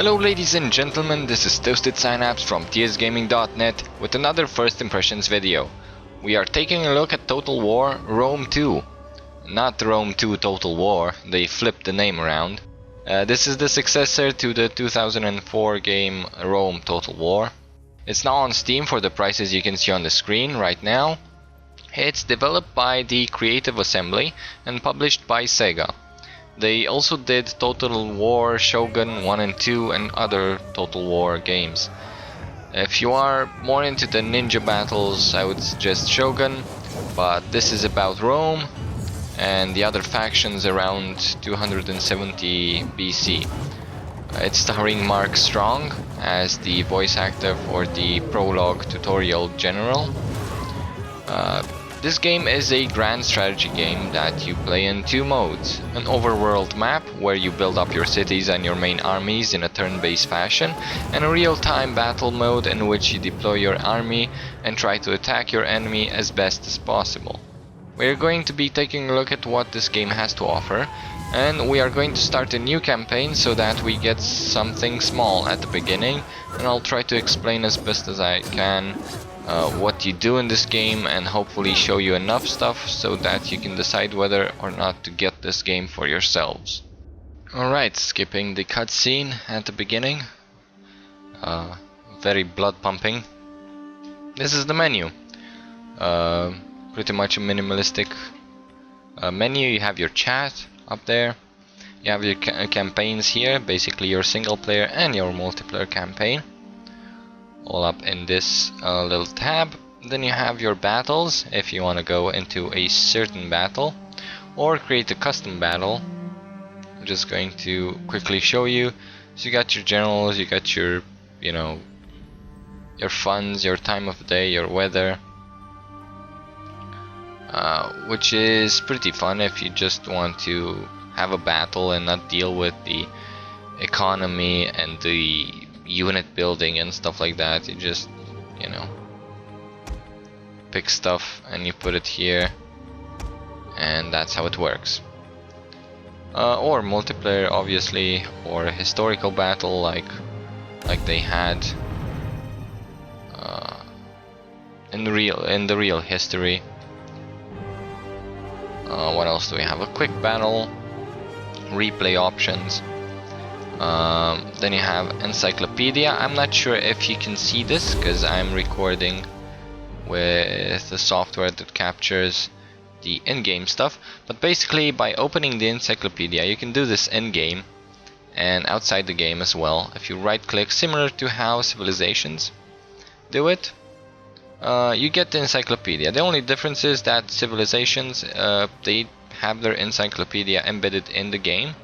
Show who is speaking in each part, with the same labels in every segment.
Speaker 1: Hello ladies and gentlemen, this is Toasted Synapse from tsgaming.net with another first impressions video. We are taking a look at Total War Rome 2. Not Rome 2 Total War, they flipped the name around. This is the successor to the 2004 game Rome Total War. It's now on Steam for the prices you can see on the screen right now. It's developed by the Creative Assembly and published by Sega. They also did Total War Shogun 1 and 2 and other Total War games. If you are more into the ninja battles, I would suggest Shogun, but this is about Rome and the other factions around 270 BC. It's starring Mark Strong as the voice actor for the prologue tutorial general. This game is a grand strategy game that you play in two modes. An overworld map where you build up your cities and your main armies in a turn-based fashion, and a real-time battle mode in which you deploy your army and try to attack your enemy as best as possible. We're going to be taking a look at what this game has to offer, and we are going to start a new campaign so that we get something small at the beginning, and I'll try to explain as best as I can what you do in this game and hopefully show you enough stuff so that you can decide whether or not to get this game for yourselves. Alright, skipping the cutscene at the beginning. Very blood pumping. This is the menu. Pretty much a minimalistic menu. You have your chat up there. You have your campaigns here, basically your single player and your multiplayer campaign, all up in this little tab. Then you have your battles if you want to go into a certain battle or create a custom battle. I'm just going to quickly show you. So you got your generals, you got your, your funds, your time of day, your weather, which is pretty fun if you just want to have a battle and not deal with the economy and the unit building and stuff like that. You just, pick stuff and you put it here, and that's how it works. Or multiplayer, obviously, or a historical battle like they had in the real history. What else do we have? A quick battle, replay options. Then you have encyclopedia. I'm not sure if you can see this because I'm recording with the software that captures the in-game stuff, but basically by opening the encyclopedia you can do this in-game and outside the game as well. If you right click, similar to how Civilizations do it, you get the encyclopedia. The only difference is that Civilizations, they have their encyclopedia embedded in the game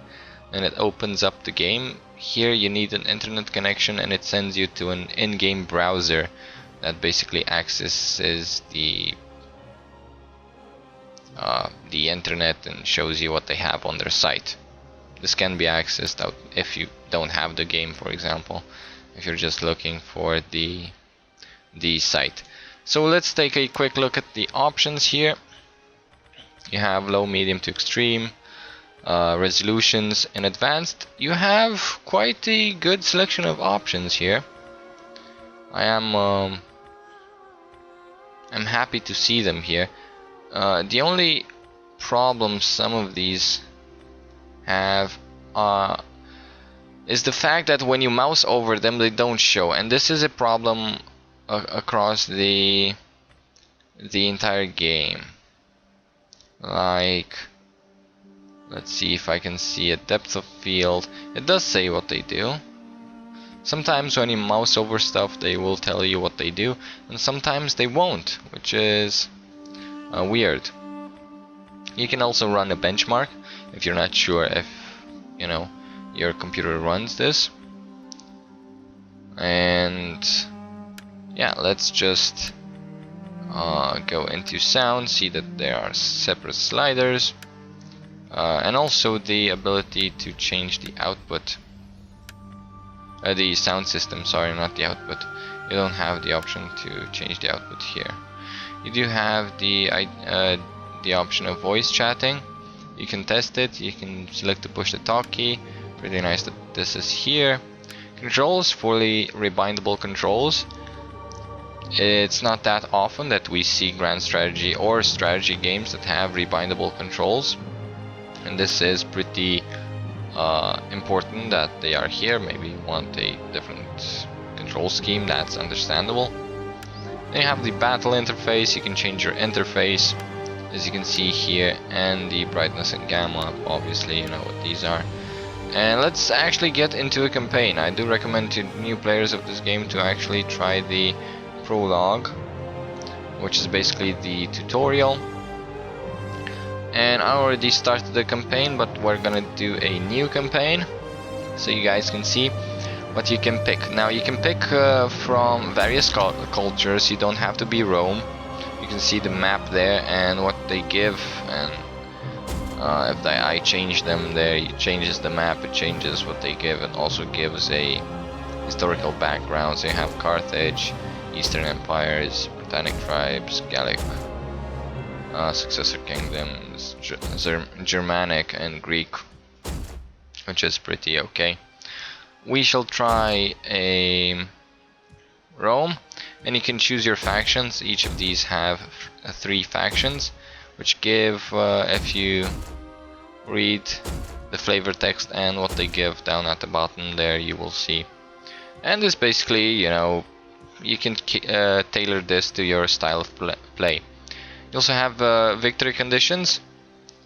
Speaker 1: and it opens up the game. Here you need an internet connection and it sends you to an in-game browser that basically accesses the internet and shows you what they have on their site. This can be accessed out if you don't have the game, for example, if you're just looking for the site. So let's take a quick look at the options here. You have low, medium to extreme. Resolutions in advanced. You have quite a good selection of options here. I'm happy to see them here. The only problem some of these have is the fact that when you mouse over them they don't show, and this is a problem across the entire game. Like, let's see if I can see a depth of field. It does say what they do. Sometimes when you mouse over stuff they will tell you what they do, and sometimes they won't, which is weird. You can also run a benchmark if you're not sure if your computer runs this. And yeah, let's just go into sound, see that there are separate sliders. And also the ability to change the output, the sound system, sorry, not the output. You don't have the option to change the output here. You do have the option of voice chatting. You can test it. You can select to push the talk key. Pretty nice that this is here. Controls, fully rebindable controls. It's not that often that we see grand strategy or strategy games that have rebindable controls, and this is pretty important that they are here. Maybe you want a different control scheme, that's understandable. Then you have the battle interface. You can change your interface, as you can see here, and the brightness and gamma, obviously you know what these are. And let's actually get into a campaign. I do recommend to new players of this game to actually try the prologue, which is basically the tutorial. And I already started the campaign, but we're gonna do a new campaign so you guys can see what you can pick. Now you can pick from various cultures. You don't have to be Rome. You can see the map there and what they give, and if I change them there, it changes the map, it changes what they give, and also gives a historical background. So you have Carthage, Eastern Empires, Britannic tribes, Gallic, successor kingdoms, Germanic and Greek, which is pretty okay. We shall try a Rome, and you can choose your factions. Each of these have 3 factions, which give, if you read the flavor text and what they give down at the bottom there, you will see. And this basically, you know, you can tailor this to your style of play. You also have victory conditions.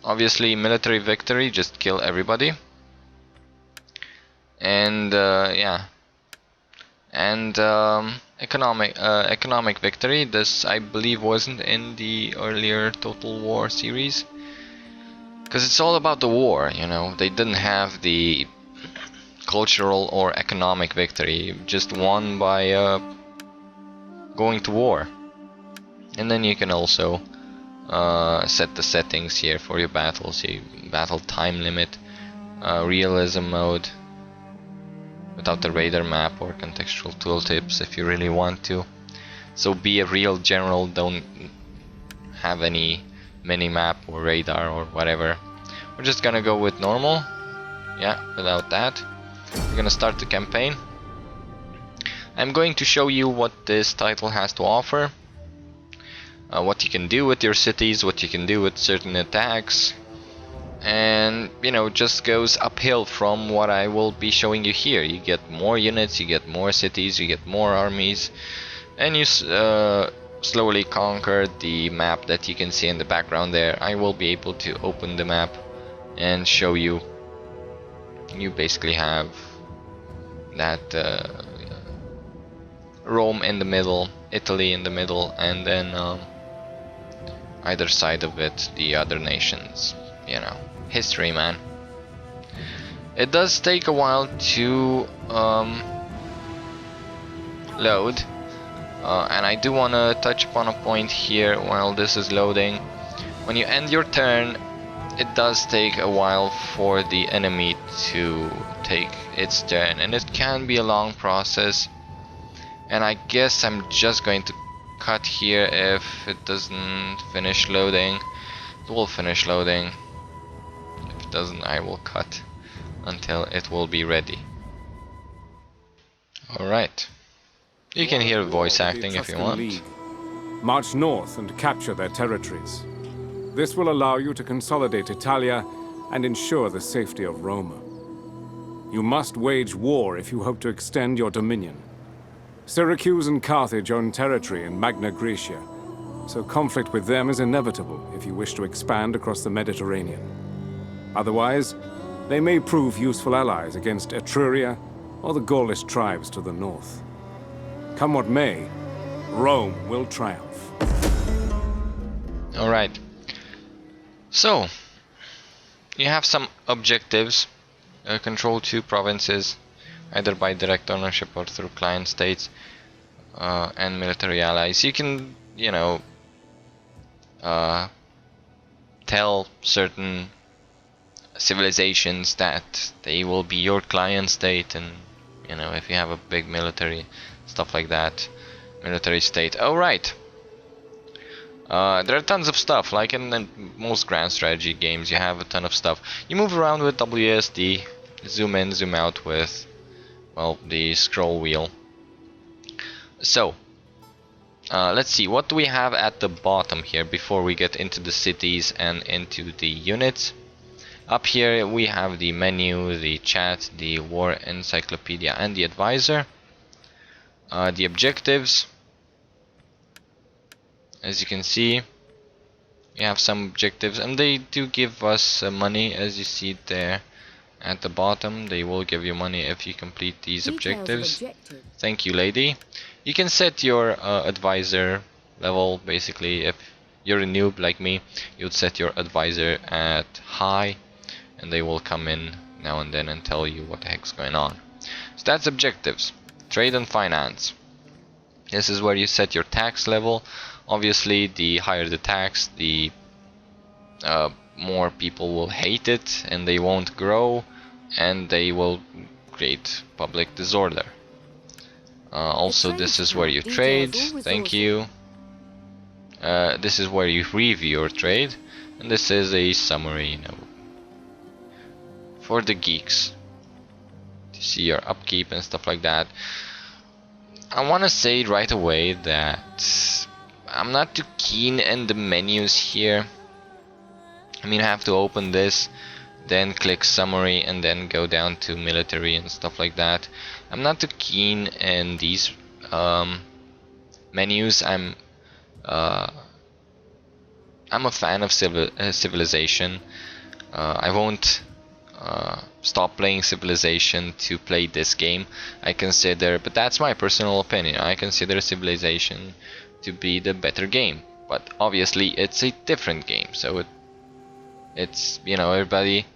Speaker 1: Obviously military victory, just kill everybody. And yeah, and economic victory. This I believe wasn't in the earlier Total War series, because it's all about the war, you know. They didn't have the cultural or economic victory, just won by going to war. And then you can also set the settings here for your battles. Battle time limit, realism mode, without the radar map, or contextual tooltips if you really want to. So be a real general, don't have any mini map or radar or whatever. We're just gonna go with normal, yeah, without that. We're gonna start the campaign. I'm going to show you what this title has to offer, what you can do with your cities, what you can do with certain attacks, and you know, just goes uphill from what I will be showing you here. You get more units, you get more cities, you get more armies, and you slowly conquer the map that you can see in the background there. I will be able to open the map and show you. You basically have that Rome in the middle, Italy in the middle, and then either side of it the other nations. You know, history, man. It does take a while to load, and I do want to touch upon a point here while this is loading. When you end your turn, it does take a while for the enemy to take its turn, and it can be a long process. And I guess I'm just going to cut here if it doesn't finish loading. It will finish loading. If it doesn't, I will cut until it will be ready. Alright. You can hear voice acting if you want.
Speaker 2: March north and capture their territories. This will allow you to consolidate Italia and ensure the safety of Rome. You must wage war if you hope to extend your dominion. Syracuse and Carthage own territory in Magna Graecia, so conflict with them is inevitable if you wish to expand across the Mediterranean. Otherwise, they may prove useful allies against Etruria or the Gaulish tribes to the north. Come what may, Rome will triumph.
Speaker 1: Alright. So, you have some objectives. Control 2 provinces, either by direct ownership or through client states, and military allies. You can, you know, tell certain civilizations that they will be your client state, and you know, if you have a big military, stuff like that, military state. Oh right. There are tons of stuff, like in most grand strategy games. You have a ton of stuff. You move around with WSD, zoom in, zoom out with well, the scroll wheel. So let's see, what do we have at the bottom here before we get into the cities and into the units? Up here we have the menu, the chat, the war encyclopedia, and the advisor. The objectives, as you can see, we have some objectives, and they do give us money, as you see there at the bottom. They will give you money if you complete these objectives. Thank you, lady. You can set your advisor level. Basically, if you're a noob like me, you'd set your advisor at high, and they will come in now and then and tell you what the heck's going on. So that's objectives. Trade and finance. This is where you set your tax level. Obviously, the higher the tax, the more people will hate it, and they won't grow, and they will create public disorder. Also, this is where you trade. Thank you. This is where you review your trade, and this is a summary, you know, for the geeks to see your upkeep and stuff like that. I want to say right away that I'm not too keen in the menus here. I mean, I have to open this, then click summary, and then go down to military and stuff like that. I'm not too keen in these menus. I'm a fan of Civilization. I won't stop playing Civilization to play this game. I consider, but that's my personal opinion, I consider Civilization to be the better game. But obviously it's a different game, so it's, you know, everybody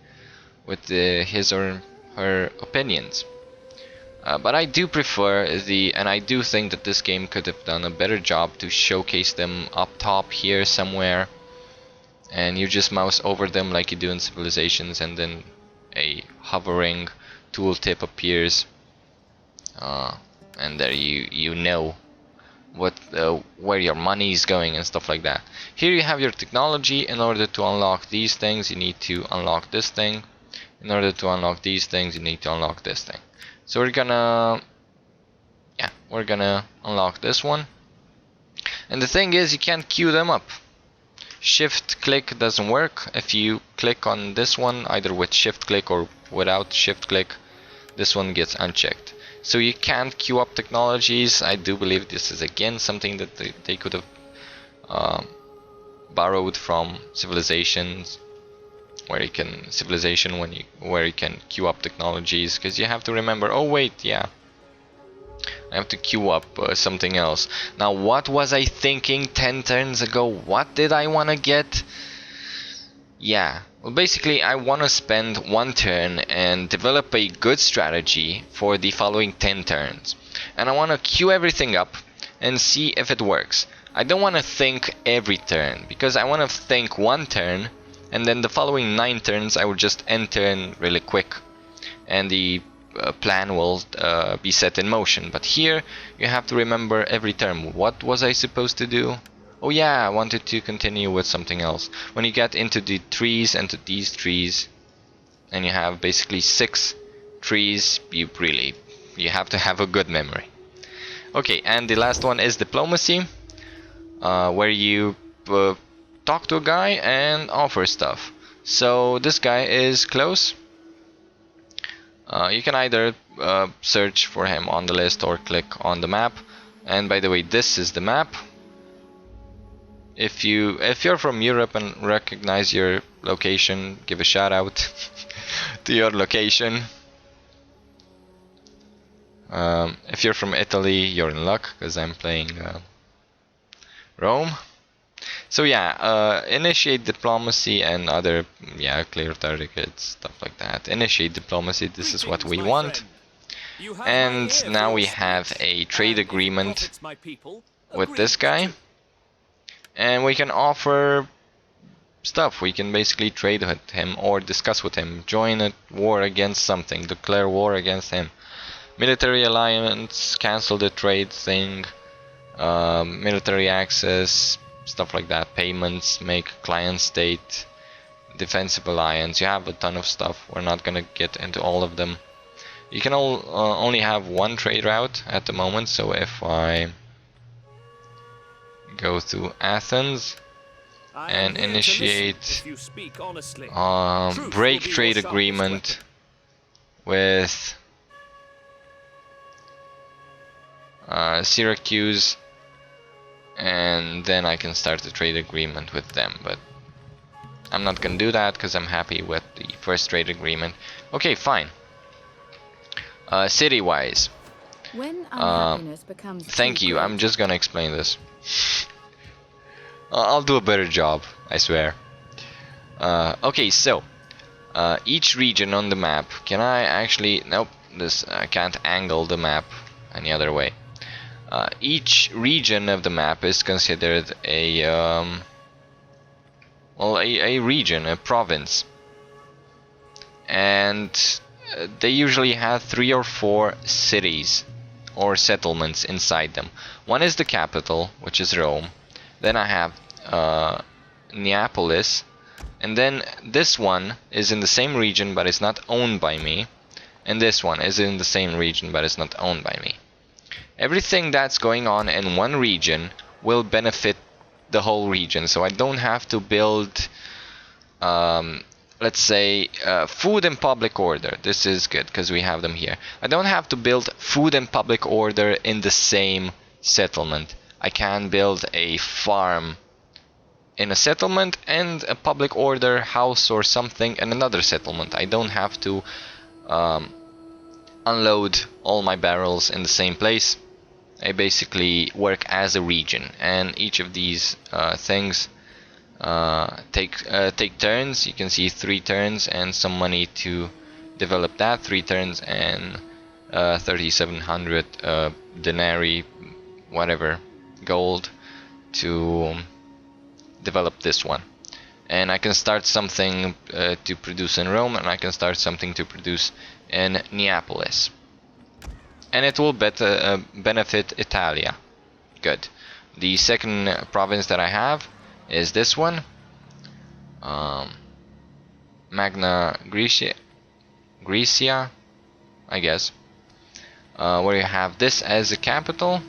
Speaker 1: with his or her opinions. But I do prefer and I do think that this game could have done a better job to showcase them up top here somewhere, and you just mouse over them like you do in Civilizations, and then a hovering tooltip appears, and there you know what where your money is going and stuff like that. Here you have your technology. In order to unlock these things, you need to unlock this thing. In order to unlock these things, you need to unlock this thing. So we're gonna unlock this one. And the thing is, you can't queue them up. Shift click doesn't work. If you click on this one, either with shift click or without shift click, this one gets unchecked. So you can't queue up technologies. I do believe this is again something that they could have borrowed from Civilizations, where you can where you can queue up technologies, because you have to remember, oh wait, yeah, I have to queue up something else. Now, what was I thinking 10 turns ago? What did I want to get? Yeah, well, basically I want to spend 1 turn and develop a good strategy for the following 10 turns. And I want to queue everything up and see if it works. I don't want to think every turn, because I want to think 1 turn, and then the following 9 turns I will just end turn really quick, and the plan will be set in motion. But here you have to remember every turn. What was I supposed to do? Oh yeah, I wanted to continue with something else. When you get into the trees and to these trees, and you have basically 6 trees, you have to have a good memory. Okay, and the last one is diplomacy, where you talk to a guy and offer stuff. So this guy is close. You can either search for him on the list or click on the map. And by the way, this is the map. If you're from Europe and recognize your location, give a shout out to your location. If you're from Italy, you're in luck, because I'm playing Rome. So yeah, initiate diplomacy and other, clear targets, stuff like that. Initiate diplomacy, this is what we want. And now we have a trade agreement with this guy. And we can offer stuff. We can basically trade with him or discuss with him. Join a war against something. Declare war against him. Military alliance, cancel the trade thing. Military access, stuff like that. Payments, make client state, defensive alliance. You have a ton of stuff. We're not gonna get into all of them. You can only have one trade route at the moment, so if I go to Athens and initiate break trade agreement with Syracuse, and then I can start the trade agreement with them, but I'm not gonna do that because I'm happy with the first trade agreement. Okay, fine. City-wise,
Speaker 3: When unhappiness becomes
Speaker 1: thank
Speaker 3: too
Speaker 1: you,
Speaker 3: great,
Speaker 1: I'm just gonna explain this. I'll do a better job, I swear. Okay, so each region on the map, can I actually, nope, this I can't angle the map any other way. Each region of the map is considered a well, a region, a province, and they usually have 3 or 4 cities or settlements inside them. One is the capital, which is Rome. Then I have Neapolis, and then this one is in the same region but it's not owned by me, and this one is in the same region but it's not owned by me. Everything that's going on in one region will benefit the whole region, so I don't have to build let's say food and public order. This is good because we have them here. I don't have to build food and public order in the same settlement. I can build a farm in a settlement and a public order house or something in another settlement. I don't have to unload all my barrels in the same place. I basically work as a region, and each of these things take turns. You can see 3 turns and some money to develop that. 3 turns and 3,700 denarii, whatever, gold to develop this one. And I can start something to produce in Rome, and I can start something to produce in Neapolis. And it will benefit Italia. Good. The second province that I have is this one, Magna Graecia, I guess, where you have this as a capital,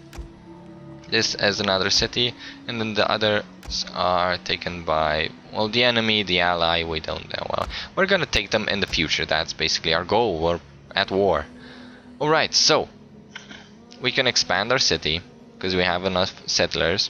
Speaker 1: this as another city, and then the others are taken by, well, the enemy, the ally, we don't know. Well, we're gonna take them in the future. That's basically our goal. We're at war. Alright, so we can expand our city because we have enough settlers,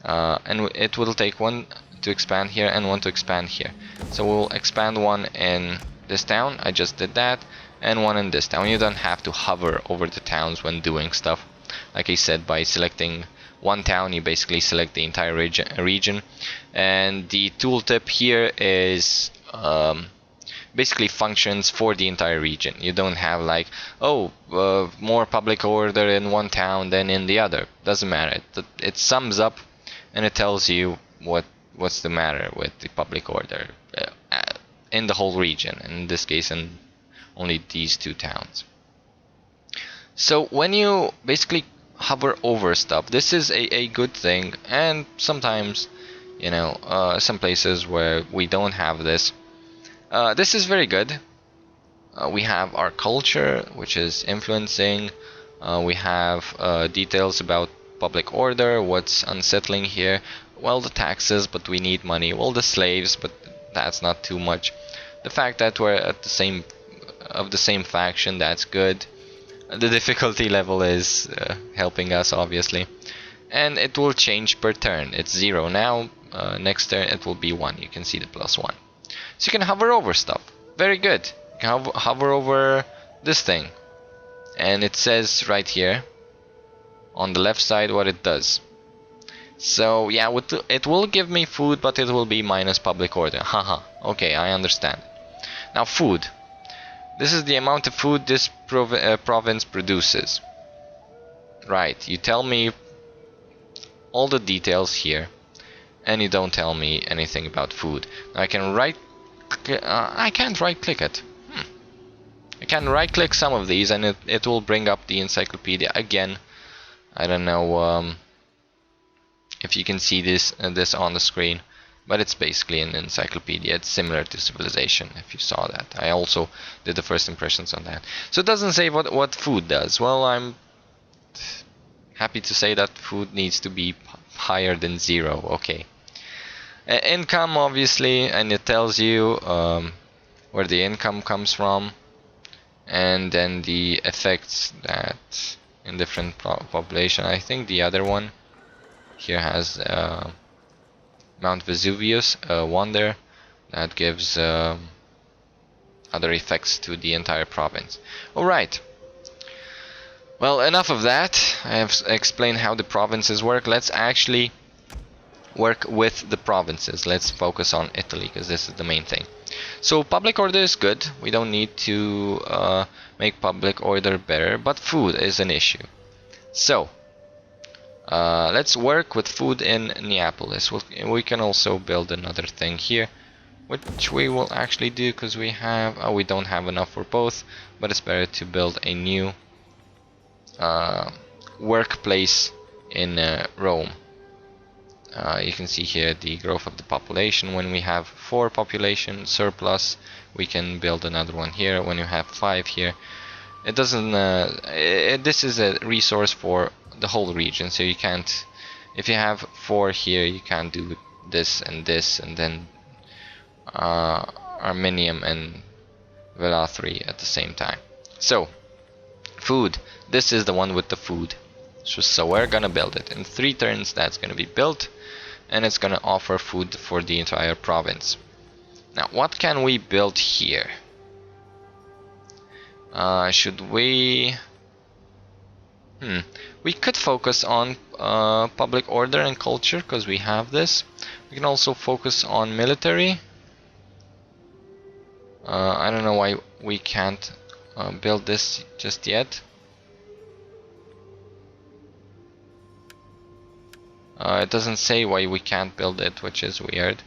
Speaker 1: and it will take one to expand here and one to expand here. So we'll expand one in this town, I just did that, and one in this town. You don't have to hover over the towns when doing stuff. Like I said, by selecting one town you basically select the entire region. And the tooltip here is basically functions for the entire region. You don't have like, oh, more public order in one town than in the other. Doesn't matter. It sums up and it tells you what's the matter with the public order in the whole region. In this case, in only these 2 towns. So when you basically hover over stuff, this is a good thing. And sometimes, you know, some places where we don't have this, this is very good. We have our culture, which is influencing. We have details about public order, what's unsettling here. Well, the taxes, but we need money. Well, the slaves, but that's not too much. The fact that we're at the same faction, that's good. The difficulty level is helping us, obviously. And it will change per turn. It's 0 now. Next turn it will be 1. You can see the +1. So you can hover over stuff. Very good. You can hover over this thing. And it says right here on the left side what it does. So yeah, it will give me food, but it will be minus public order. Haha. Okay, I understand. Now food. This is the amount of food this province produces. Right, you tell me all the details here, and you don't tell me anything about food. Now I can I can't right click it. I can right click some of these and it will bring up the encyclopedia again. I don't know if you can see this on the screen. but it's basically an encyclopedia. It's similar to Civilization, if you saw that. I also did the first impressions on that. So it doesn't say what food does. Well, I'm happy to say that food needs to be higher than 0. Okay. Income, obviously, and it tells you where the income comes from, and then the effects that in different population. I think the other one here has Mount Vesuvius, wonder that gives other effects to the entire province. Alright. Well, enough of that. I have explained how the provinces work. Let's actually work with the provinces. Let's focus on Italy, because this is the main thing. So public order is good. We don't need to make public order better, but food is an issue. So let's work with food in Neapolis. We can also build another thing here, which we will actually do, because we don't have enough for both, but it's better to build a new workplace in Rome. You can see here the growth of the population. When we have 4 population surplus, we can build another one here. When you have 5 here, it doesn't. This is a resource for the whole region, so you can't. If you have 4 here, you can't do this, and then Arminium and Velathri at the same time. So, food. This is the one with the food. So we're gonna build it in 3 turns. That's gonna be built, and it's gonna offer food for the entire province. Now, what can we build here? Should we? We could focus on public order and culture, because we have this. We can also focus on military. I don't know why we can't build this just yet. It doesn't say why we can't build it, which is weird.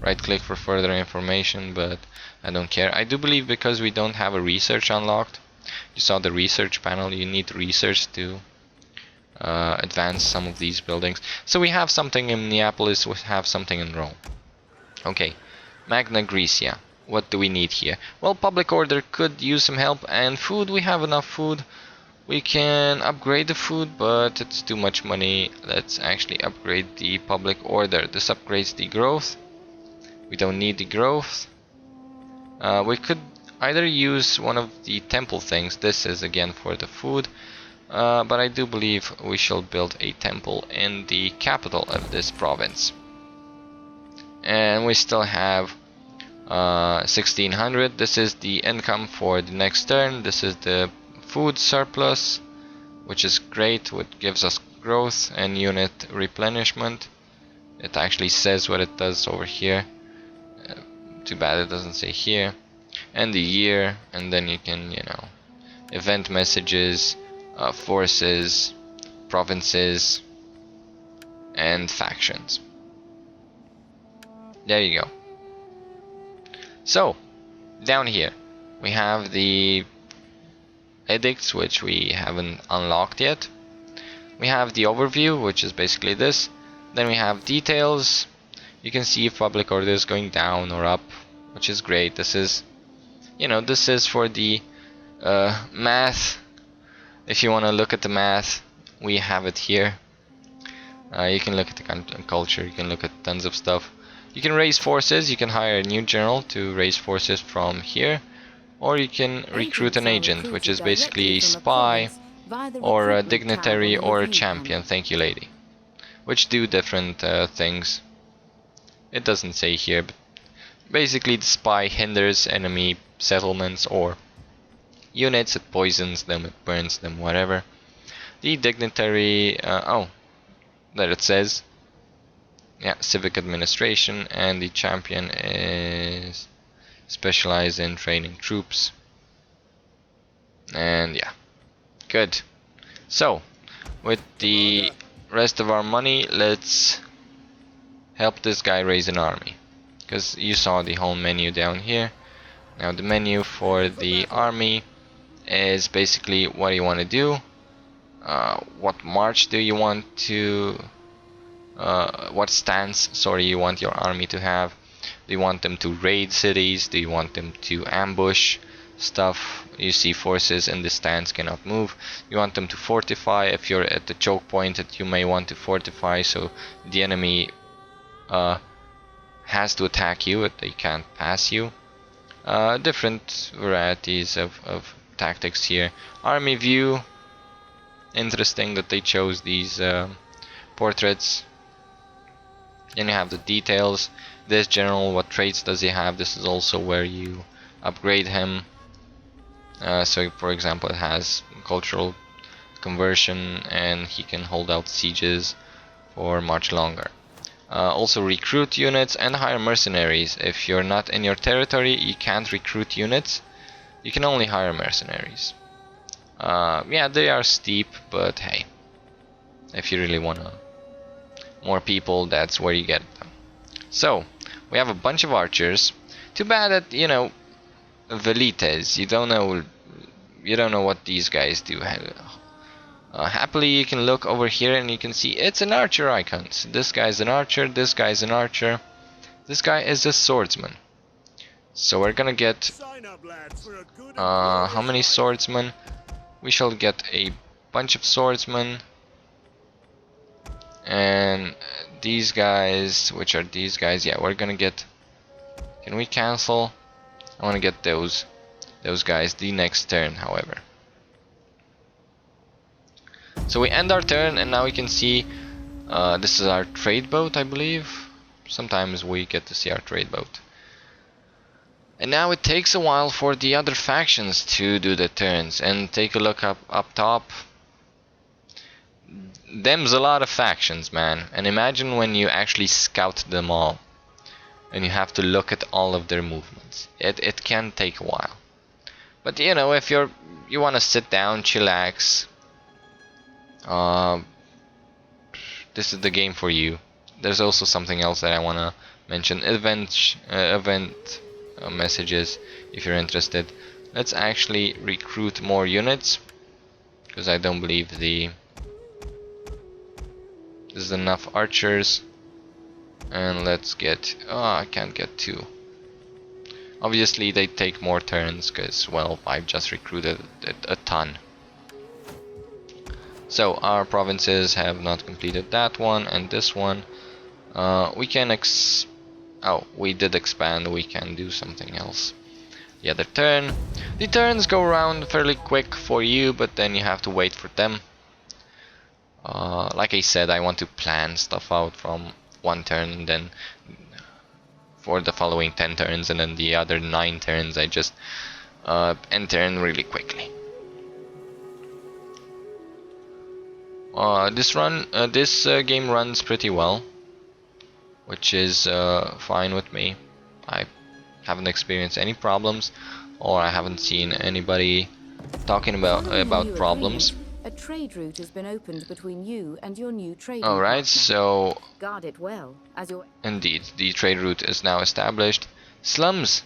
Speaker 1: Right click for further information, but I don't care. I do believe because we don't have a research unlocked. You saw the research panel, you need research to advance some of these buildings. So we have something in Neapolis, we have something in Rome. Okay, Magna Graecia. What do we need here? Well, public order could use some help, and food, we have enough food. We can upgrade the food, but it's too much money. Let's actually upgrade the public order. This upgrades the growth. We don't need the growth. We could either use one of the temple things. This is again for the food. But I do believe we shall build a temple in the capital of this province. And we still have 1600. This is the income for the next turn. This is the food surplus, which is great, which gives us growth and unit replenishment. It actually says what it does over here. Too bad it doesn't say here. And the year, and then you can, event messages, forces, provinces, and factions. There you go. So, down here, we have the edicts, which we haven't unlocked yet. We have the overview, which is basically this. Then we have details. You can see if public order is going down or up, which is great. This is, this is for the math. If you want to look at the math, we have it here. You can look at the culture. You can look at tons of stuff. You can raise forces. You can hire a new general to raise forces from here. Or you can recruit an agent, which is basically a spy, or a dignitary, or a champion. Thank you, lady. Which do different things. It doesn't say here, but basically the spy hinders enemy settlements or units. It poisons them, it burns them, whatever. The dignitary, there it says. Yeah, civic administration, and the champion is specialized in training troops. And yeah, good. So, with the rest of our money, let's help this guy raise an army. Because you saw the whole menu down here. Now the menu for the army is basically what you want to do. What march do you want to what stance, sorry, you want your army to have. Do you want them to raid cities? Do you want them to ambush stuff? You see forces in this stance cannot move. You want them to fortify. If you're at the choke point, that you may want to fortify so the enemy has to attack you, but they can't pass you. Different varieties of tactics here. Army view. Interesting that they chose these portraits. Then you have the details. This general, what traits does he have? This is also where you upgrade him. So for example, it has cultural conversion and he can hold out sieges for much longer. Also recruit units and hire mercenaries. If you're not in your territory, you can't recruit units. You can only hire mercenaries. Yeah, they are steep, but hey, if you really want more people, that's where you get them. So we have a bunch of archers. Too bad that, you know, velites, you don't know what these guys do. Happily you can look over here and you can see it's an archer icon. So this guy's an archer, this guy's an archer, this guy is a swordsman. So we're gonna get how many swordsmen? We shall get a bunch of swordsmen. And these guys, which are these guys? Yeah, we're gonna get, can we cancel? I want to get those guys the next turn, however. So we end our turn and now we can see this is our trade boat, I believe. Sometimes we get to see our trade boat. And now it takes a while for the other factions to do the turns. And take a look up top. Them's a lot of factions, man. And imagine when you actually scout them all and you have to look at all of their movements. It can take a while. But you know, if you want to sit down, chillax, this is the game for you. There's also something else that I want to mention. Event messages, if you're interested. Let's actually recruit more units, because I don't believe there's enough archers. And let's get, I can't get 2. Obviously they take more turns because, well, I've just recruited a ton. So our provinces have not completed that one and this one. We can we did expand, we can do something else. The other turn. The turns go around fairly quick for you, but then you have to wait for them. Like I said, I want to plan stuff out from one turn and then for the following 10 turns, and then the other 9 turns I just end turn really quickly. This game runs pretty well, which is fine with me. I haven't experienced any problems, or I haven't seen anybody talking about problems.
Speaker 3: A trade route has been opened between you and your new trading
Speaker 1: Alright,
Speaker 3: partner.
Speaker 1: so
Speaker 3: Guard it well, as your
Speaker 1: indeed, the trade route is now established. Slums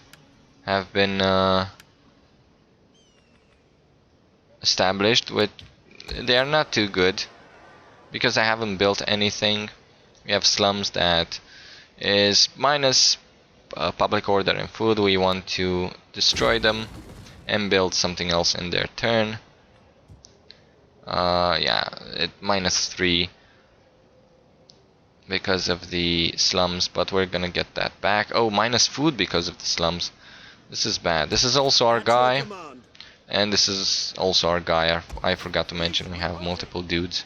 Speaker 1: have been established, but they are not too good because I haven't built anything. We have slums that is minus public order and food. We want to destroy them and build something else in their turn. Yeah, -3 because of the slums, but we're gonna get that back. Oh, minus food because of the slums. This is bad. This is also our guy, and this is also our guy. I forgot to mention we have multiple dudes.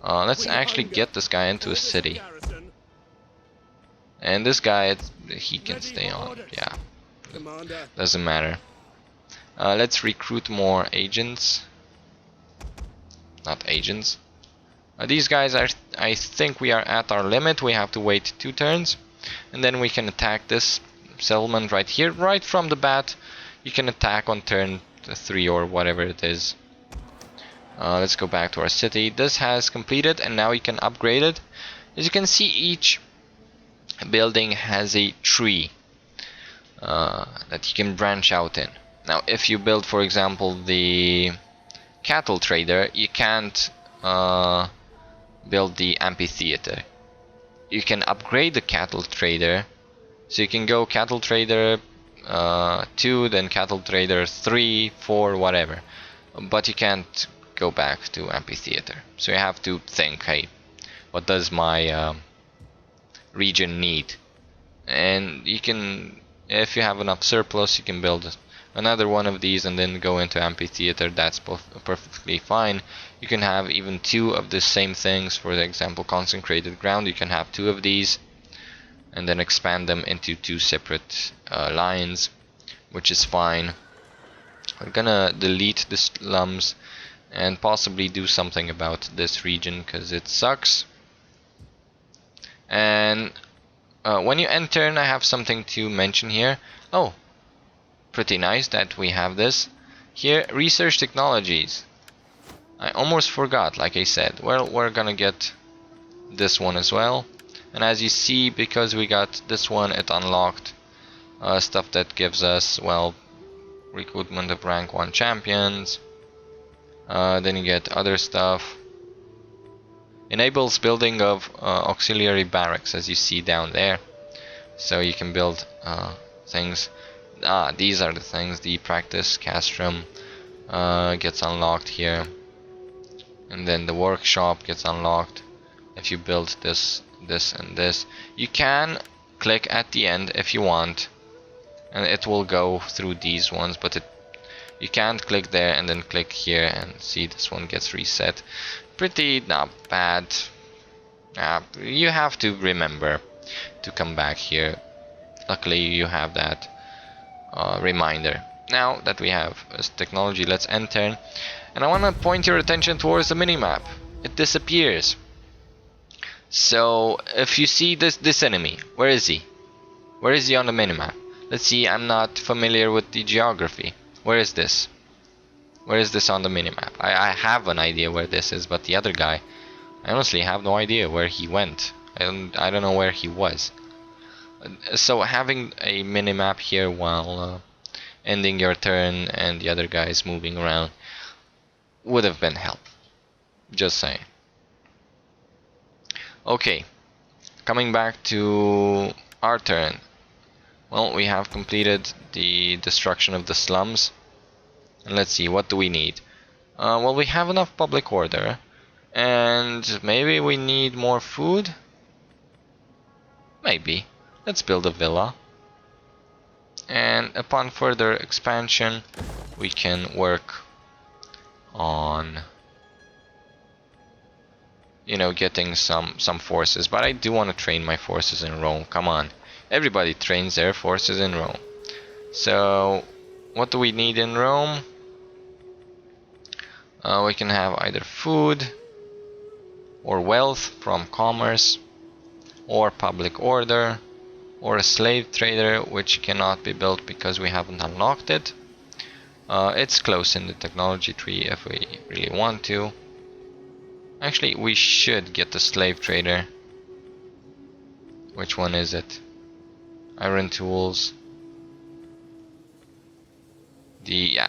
Speaker 1: Let's actually get this guy into a city, and this guy, he can stay on. Yeah, doesn't matter. Let's recruit more agents. Not agents. These guys are, I think we are at our limit. We have to wait 2 turns and then we can attack this settlement right here. Right from the bat you can attack on turn 3 or whatever it is. Let's go back to our city. This has completed and now we can upgrade it. As you can see, each building has a tree that you can branch out in. Now if you build, for example, the cattle trader, you can't build the amphitheater. You can upgrade the cattle trader, so you can go cattle trader 2, then cattle trader 3, 4, whatever, but you can't go back to amphitheater. So you have to think, hey, what does my region need? And you can, if you have enough surplus, you can build another one of these and then go into amphitheater. That's perfectly fine. You can have even 2 of the same things. For example, consecrated ground, you can have 2 of these and then expand them into 2 separate lines, which is fine. We're gonna delete the slums and possibly do something about this region because it sucks. And when you end turn, I have something to mention here. Oh, pretty nice that we have this here. Research technologies. I almost forgot, like I said. Well, we're gonna get this one as well. And as you see, because we got this one, it unlocked stuff that gives us, well, recruitment of rank 1 champions. Then you get other stuff. Enables building of auxiliary barracks, as you see down there. So you can build things. These are the things. The practice castrum gets unlocked here. And then the workshop gets unlocked if you build this, this, and this. You can click at the end if you want, and it will go through these ones, but you can't click there and then click here and see this one gets reset. Pretty not bad. You have to remember to come back here. Luckily you have that reminder. Now that we have this technology, let's end turn. And I want to point your attention towards the minimap. It disappears. So if you see this enemy, where is he? Where is he on the minimap? Let's see, I'm not familiar with the geography. Where is this? Where is this on the minimap? I have an idea where this is, but the other guy, I honestly have no idea where he went. I don't know where he was. So having a minimap here while ending your turn and the other guys moving around would have been help. Just saying. Okay, coming back to our turn. Well, we have completed the destruction of the slums. And let's see, what do we need? Well, we have enough public order. And maybe we need more food? Maybe. Let's build a villa. And upon further expansion, we can work on, you know, getting some forces. But I do want to train my forces in Rome. Come on. Everybody trains their forces in Rome. So, what do we need in Rome? We can have either food or wealth from commerce, or public order, or a slave trader, which cannot be built because we haven't unlocked it. It's close in the technology tree if we really want to. Actually, we should get the slave trader. Which one is it? Iron tools.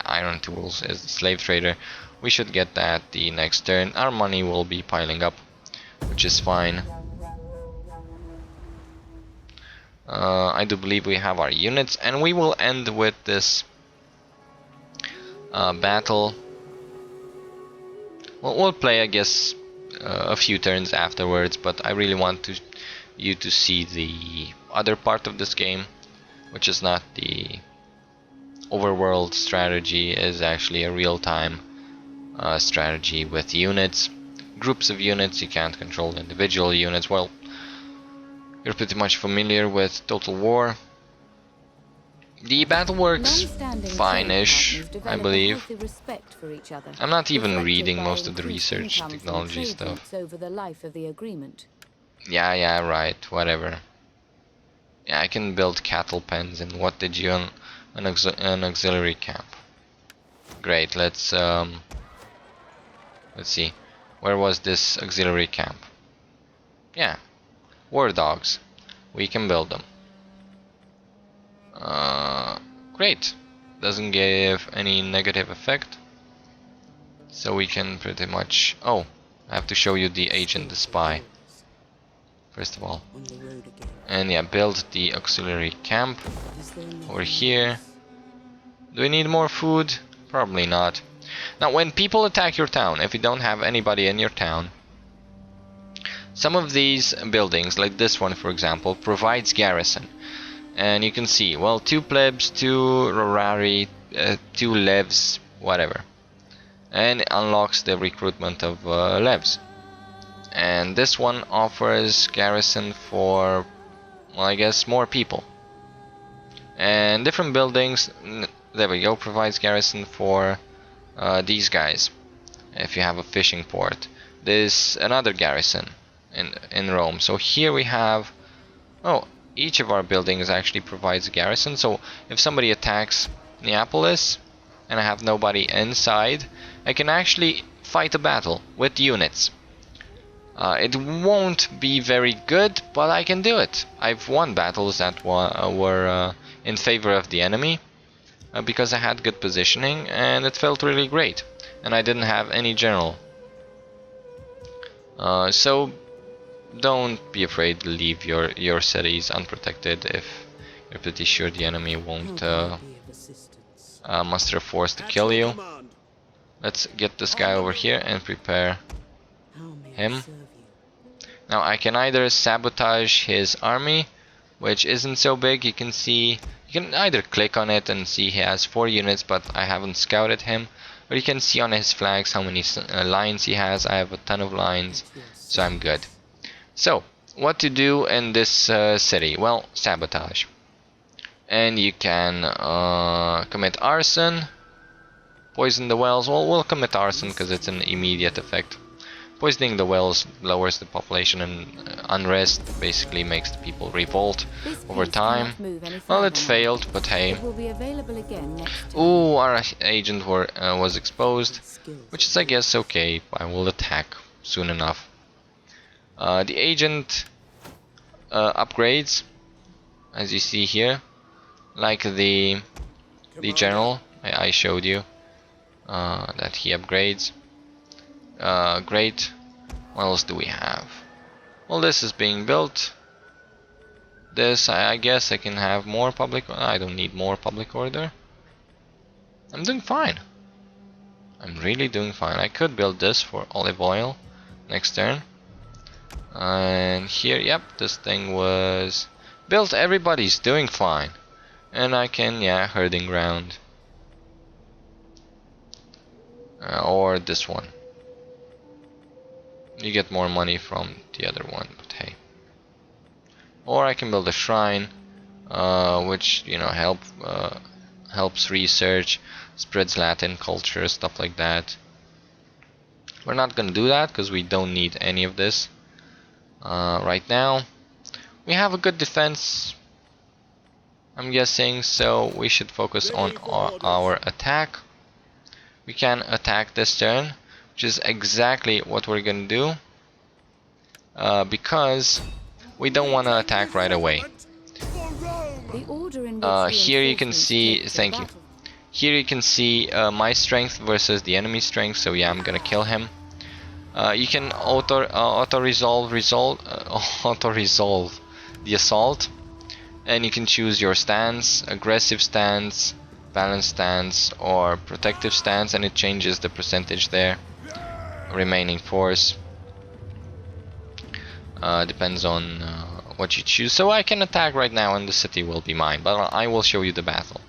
Speaker 1: Iron tools is the slave trader. We should get that the next turn. Our money will be piling up, which is fine. I do believe we have our units, and we will end with this battle. We'll play, I guess, a few turns afterwards, but I really want you to see the other part of this game, which is not the overworld strategy, is actually a real-time strategy with units, groups of units. You can't control individual units. Well, you're pretty much familiar with Total War. The battle works fine-ish, I believe. I'm not even reading most of the research technology stuff. Yeah, right, whatever. Yeah, I can build cattle pens, and what did you an auxiliary camp? Great, let's see. Where was this auxiliary camp? Yeah, war dogs. We can build them. Great. Doesn't give any negative effect. So we can pretty much... Oh, I have to show you the agent, the spy, first of all. And yeah, build the auxiliary camp over here. Do we need more food? Probably not. Now, when people attack your town, if you don't have anybody in your town, some of these buildings, like this one for example, provides garrison. And you can see, well, 2 plebs, 2 rorari, 2 levs, whatever. And it unlocks the recruitment of levs. And this one offers garrison for, well, I guess more people. And different buildings, there we go, provides garrison for these guys. If you have a fishing port, there's another garrison in Rome. So here we have, oh, each of our buildings actually provides a garrison. So if somebody attacks Neapolis and I have nobody inside, I can actually fight a battle with units. It won't be very good, but I can do it. I've won battles that were in favor of the enemy because I had good positioning and it felt really great. And I didn't have any general. So don't be afraid to leave your cities unprotected if you're pretty sure the enemy won't muster a force to kill you. Let's get this guy over here and prepare him. Now I can either sabotage his army, which isn't so big. You can see, you can either click on it and see he has 4 units, but I haven't scouted him. Or you can see on his flags how many lines he has. I have a ton of lines, so I'm good. So, what to do in this city? Well, sabotage. And you can commit arson, poison the wells. Well, we'll commit arson because it's an immediate effect. Poisoning the wells lowers the population and unrest, basically makes the people revolt over time. Well, it failed, but hey. Ooh, our agent was exposed, which is, I guess, okay. I will attack soon enough. The agent upgrades, as you see here, like the general I showed you, that he upgrades. Great. What else do we have? Well, this is being built. This, I guess I can have more public. I don't need more public order. I'm doing fine. I'm really doing fine. I could build this for olive oil next turn. And here, yep, this thing was built. Everybody's doing fine. And I can, yeah, herding ground. Or this one. You get more money from the other one, but hey. Or I can build a shrine, which, you know, helps research, spreads Latin culture, stuff like that. We're not gonna do that because we don't need any of this right now. We have a good defense, I'm guessing, so we should focus on our attack. We can attack this turn, which is exactly what we're gonna do, because we don't want to attack right away. Here you can see, thank you. Here you can see my strength versus the enemy strength. So yeah, I'm gonna kill him. You can auto resolve the assault, and you can choose your stance: aggressive stance, balanced stance, or protective stance, and it changes the percentage there. Remaining force depends on what you choose. So I can attack right now and the city will be mine, but I will show you the battle.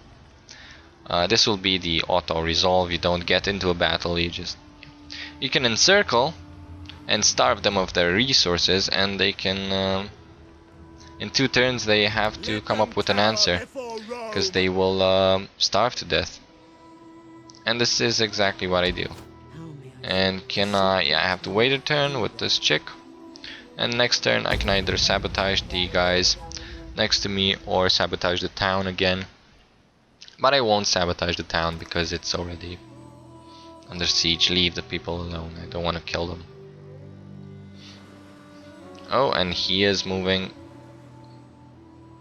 Speaker 1: This will be the auto resolve. You don't get into a battle, you can encircle and starve them of their resources, and they can in 2 turns they have to come up with an answer, because they will starve to death. And this is exactly what I do. And can I, yeah, I have to wait a turn with this chick, and next turn I can either sabotage the guys next to me or sabotage the town again. But I won't sabotage the town because it's already under siege. Leave the people alone, I don't want to kill them. Oh, and he is moving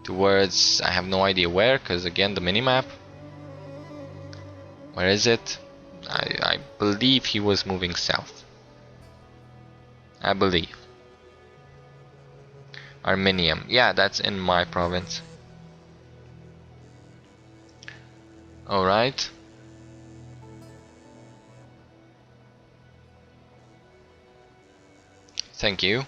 Speaker 1: towards, I have no idea where, because again the minimap. Where is it? I believe he was moving south. I believe. Arminium. Yeah, that's in my province. Alright. Thank you.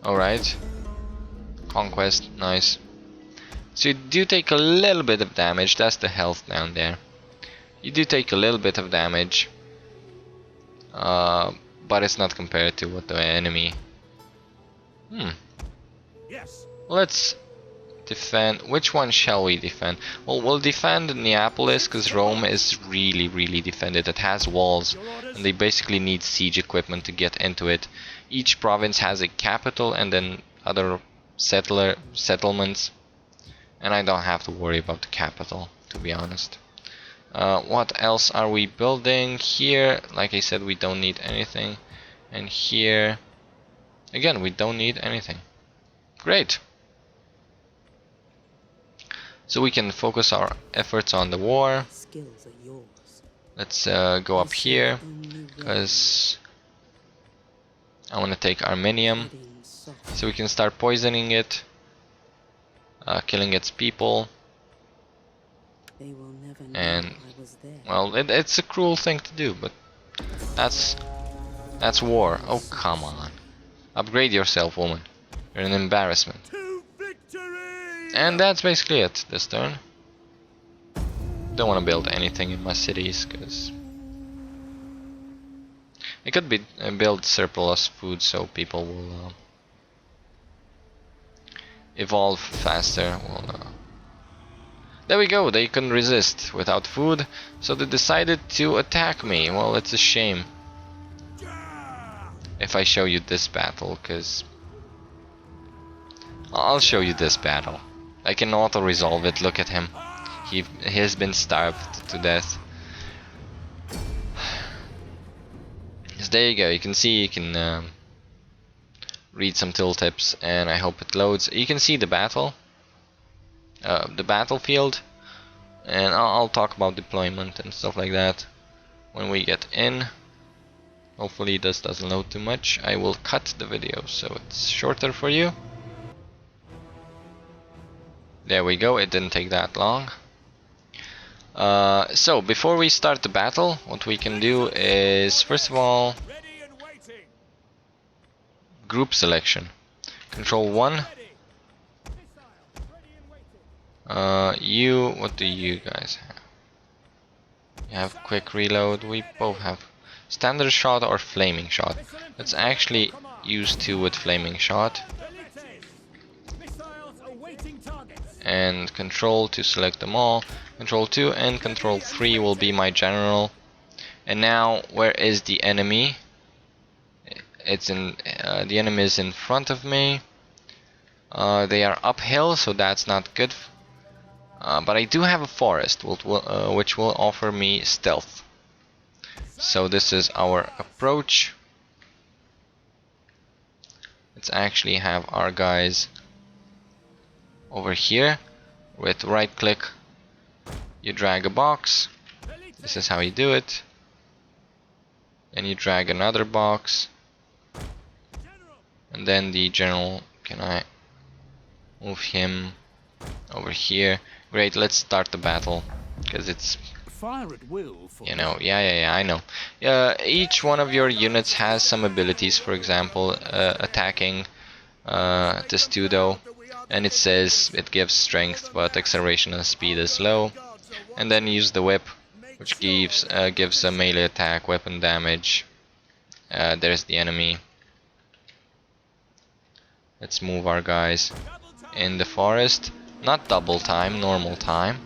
Speaker 1: Alright. Conquest, nice. So you do take a little bit of damage, that's the health down there. You do take a little bit of damage. But it's not compared to what the enemy.
Speaker 2: Yes.
Speaker 1: Let's defend. Which one shall we defend? Well, we'll defend Neapolis because Rome is really defended. It has walls and they basically need siege equipment to get into it. Each province has a capital and then other settlements, and I don't have to worry about the capital, to be honest. What else are we building here? Like I said, we don't need anything. And here again, we don't need anything. Great. So we can focus our efforts on the war.
Speaker 3: Skills are yours.
Speaker 1: Let's go up here because I want to take Arminium so we can start poisoning it, killing its people.
Speaker 3: They will never know
Speaker 1: And
Speaker 3: I was there.
Speaker 1: well, it's a cruel thing to do, but that's war. Oh, come on. Upgrade yourself, woman. You're an embarrassment. And that's basically it this turn. Don't want to build anything in my cities because it could be build surplus food so people will evolve faster. Well, there we go, they couldn't resist without food, so they decided to attack me. Well, it's a shame if I show you this battle, because I'll show you this battle. I can auto-resolve it, look at him. He has been starved to death. So there you go, you can see, you can read some tooltips, and I hope it loads. You can see the battle. The battlefield, and I'll talk about deployment and stuff like that when we get in. Hopefully this doesn't load too much. I will cut the video so it's shorter for you. There we go, it didn't take that long. So before we start the battle, what we can do is first of all group selection. Control 1. What do you guys have? You have quick reload, we both have standard shot or flaming shot. Let's actually use 2 with flaming shot. And control to select them all. Control 2 and control 3 will be my general. And now, where is the enemy? It's in, the enemy is in front of me. They are uphill, so that's not good. But I do have a forest, which will offer me stealth. So this is our approach. Let's actually have our guys over here. With right click, you drag a box. This is how you do it. Then you drag another box. And then the general, can I move him over here? Great, let's start the battle, because it's,
Speaker 2: Fire at will for
Speaker 1: you know, yeah, I know. Each one of your units has some abilities, for example, attacking Testudo, and it says it gives strength, but acceleration and speed is low. And then use the whip, which gives a melee attack, weapon damage. There's the enemy. Let's move our guys in the forest. Not double time, normal time.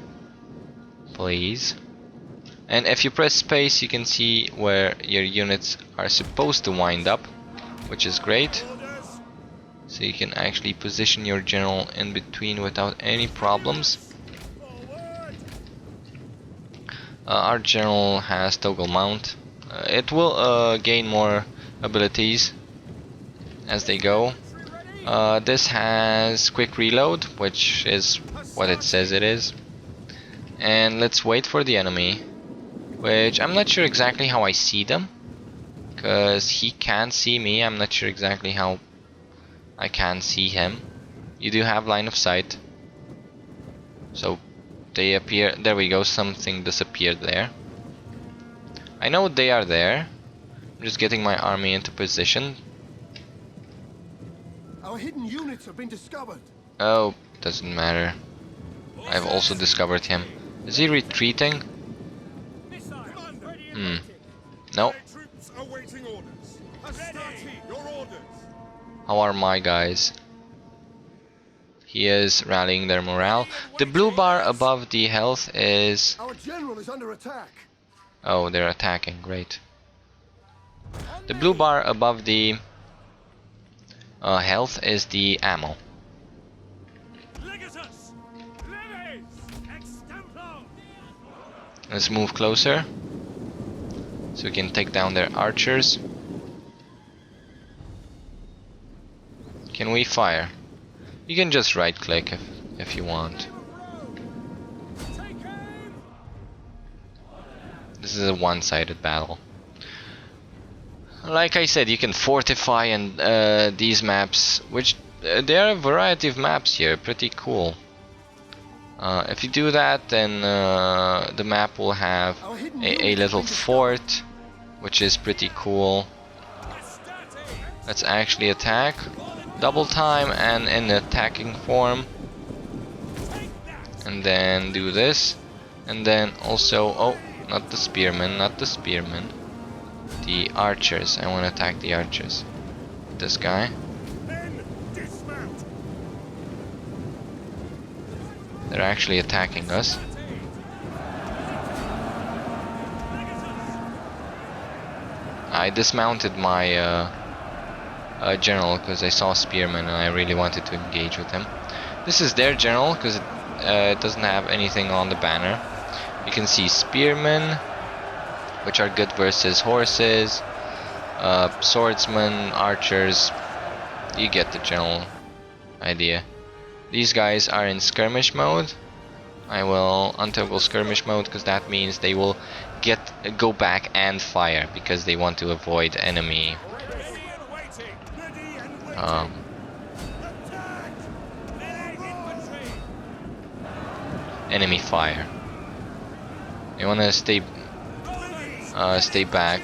Speaker 1: Please. And if you press space, you can see where your units are supposed to wind up, which is great. So you can actually position your general in between without any problems. Our general has toggle mount. It will gain more abilities as they go. This has quick reload, which is what it says it is. And let's wait for the enemy, which I'm not sure exactly how I see them, because he can't see me. I'm not sure exactly how I can see him. You do have line of sight, so they appear. There we go, something disappeared there. I know they are there. I'm just getting my army into position.
Speaker 4: Our hidden units have been discovered.
Speaker 1: Oh, doesn't matter. I've also discovered him. Is he retreating? No. How are my guys? He is rallying their morale. The blue bar above the health is...
Speaker 4: Our general is under attack.
Speaker 1: Oh, they're attacking. Great. The blue bar above the health is the ammo. Let's move closer so we can take down their archers. Can we fire? You can just right click if you want. This is a one-sided battle. Like I said, you can fortify and these maps, which there are a variety of maps here, pretty cool. If you do that, then the map will have a little fort, which is pretty cool. Let's actually attack. Double time and in attacking form. And then do this. And then also, oh, not the spearmen, not the spearmen. The archers. I want to attack the archers. This guy. They're actually attacking us. I dismounted my general because I saw spearmen and I really wanted to engage with him. This is their general because it doesn't have anything on the banner. You can see spearmen, which are good versus horses, swordsmen, archers. You get the general idea. These guys are in skirmish mode. I will untoggle skirmish mode because that means they will go back and fire because they want to avoid enemy enemy fire. You want to stay back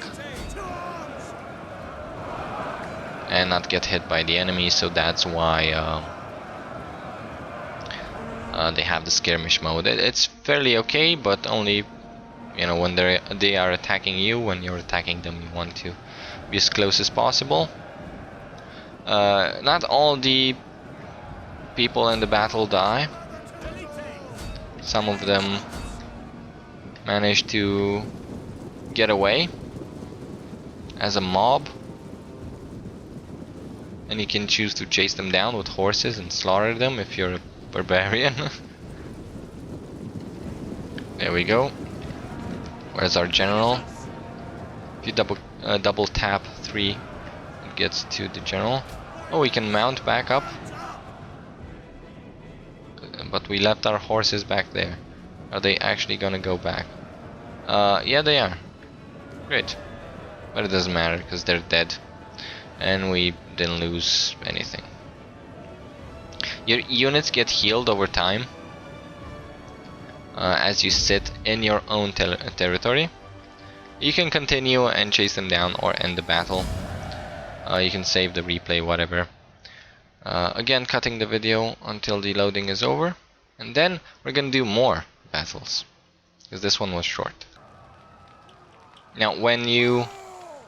Speaker 1: and not get hit by the enemy, so that's why they have the skirmish mode. It's fairly okay, but only, you know, when they are attacking you. When you're attacking them, you want to be as close as possible. Not all the people in the battle die. Some of them manage to get away as a mob, and you can choose to chase them down with horses and slaughter them if you're a barbarian. There we go. Where's our general? If you double tap 3, it gets to the general. Oh, we can mount back up, but we left our horses back there. Are they actually gonna go back? Yeah, they are. Great. But it doesn't matter because they're dead and we didn't lose anything. Your units get healed over time as you sit in your own territory. You can continue and chase them down or end the battle. You can save the replay, whatever. Again, cutting the video until the loading is over, and then we're gonna do more battles because this one was short. Now, when you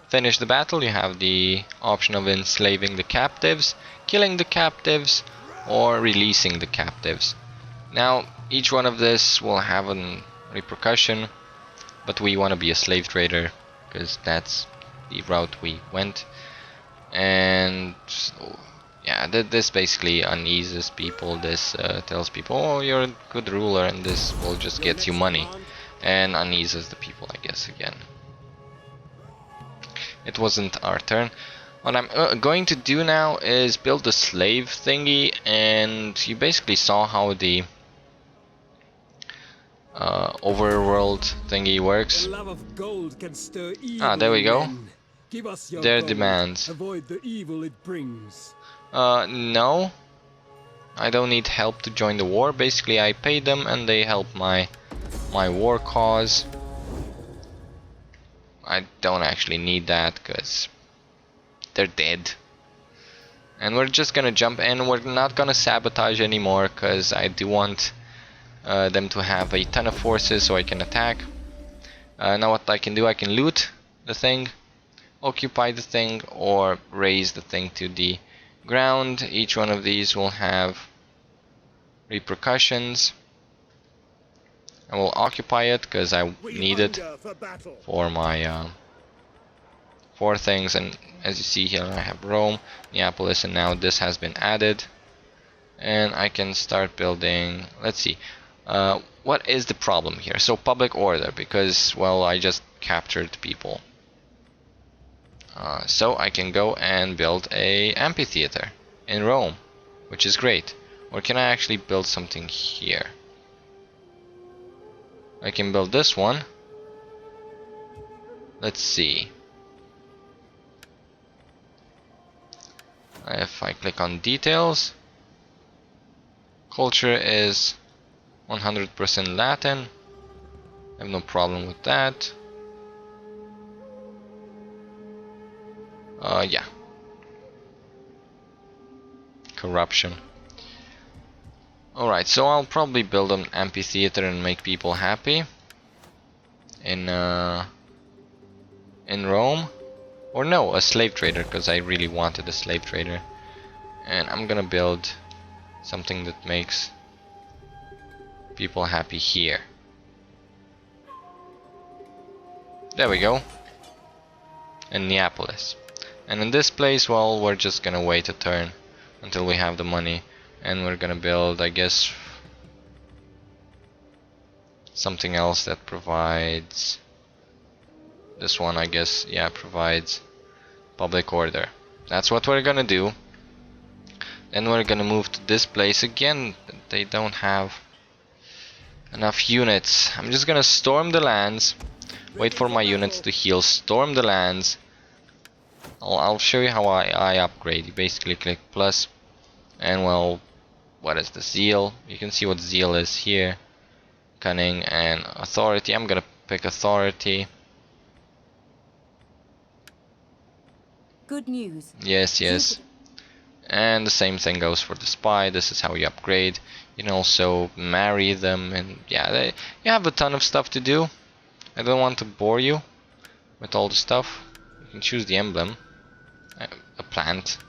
Speaker 1: finish the battle, you have the option of enslaving the captives, killing the captives, or releasing the captives. Now, each one of this will have a repercussion, but we want to be a slave trader because that's the route we went. And so, yeah, this basically uneases people. This tells people, oh, you're a good ruler, and this will just get you money, and uneases the people, I guess, again. It wasn't our turn. What I'm going to do now is build the slave thingy, and you basically saw how the overworld thingy works.
Speaker 5: The love of gold can stir evil
Speaker 1: Ah, there we
Speaker 5: in
Speaker 1: go.
Speaker 5: men. Give us your
Speaker 1: Their
Speaker 5: gold.
Speaker 1: demands.
Speaker 5: Avoid the evil it brings.
Speaker 1: No. I don't need help to join the war. Basically, I pay them and they help my war cause. I don't actually need that because they're dead. And we're just gonna jump in. We're not gonna sabotage anymore because I do want them to have a ton of forces so I can attack. Now what I can do, I can loot the thing, occupy the thing, or raise the thing to the ground. Each one of these will have repercussions. I will occupy it because I need it for my four things. And as you see here, I have Rome, Neapolis, and now this has been added. And I can start building. Let's see. What is the problem here? So public order, because well, I just captured people. So I can go and build a amphitheater in Rome, which is great. Or can I actually build something here? I can build this one. Let's see. If I click on details, culture is 100% Latin. I have no problem with that. Yeah. Corruption. Alright, so I'll probably build an amphitheater and make people happy in Rome. Or no, a slave trader, because I really wanted a slave trader. And I'm gonna build something that makes people happy here. There we go. In Neapolis. And in this place, well, we're just gonna wait a turn until we have the money. And we're gonna build, I guess, something else that provides... This one, I guess, yeah, provides public order. That's what we're gonna do. Then we're gonna move to this place again. They don't have enough units. I'm just gonna storm the lands. Wait for my units to heal. Storm the lands. I'll show you how I upgrade. You basically click plus. And well, what is the zeal? You can see what zeal is here. Cunning and authority. I'm gonna pick authority.
Speaker 3: Good news.
Speaker 1: Yes, yes. And the same thing goes for the spy. This is how you upgrade. You can also marry them, and yeah, you have a ton of stuff to do. I don't want to bore you with all the stuff. You can choose the emblem. A plant.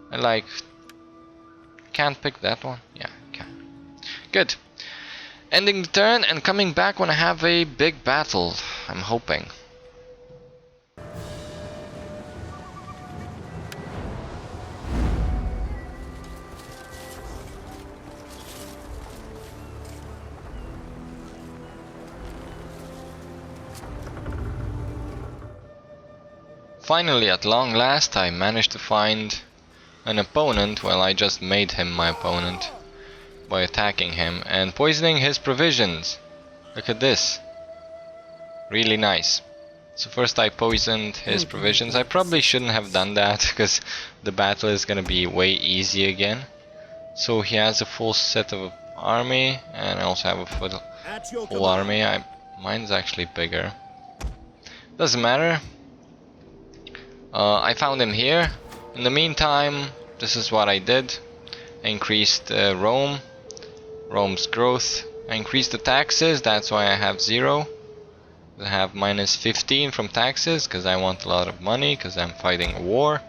Speaker 1: I like... Can't pick that one? Yeah, can. Good. Ending the turn and coming back when I have a big battle. I'm hoping. Finally, at long last, I managed to find an opponent. Well, I just made him my opponent by attacking him and poisoning his provisions. Look at this. Really nice. So first I poisoned his provisions. I probably shouldn't have done that because the battle is gonna be way easy again. So he has a full set of army, and I also have a full army. Mine's actually bigger. Doesn't matter. I found him here. In the meantime, this is what I did. I increased Rome's growth. I increased the taxes, that's why I have 0. I have minus 15 from taxes, because I want a lot of money, because I'm fighting a war.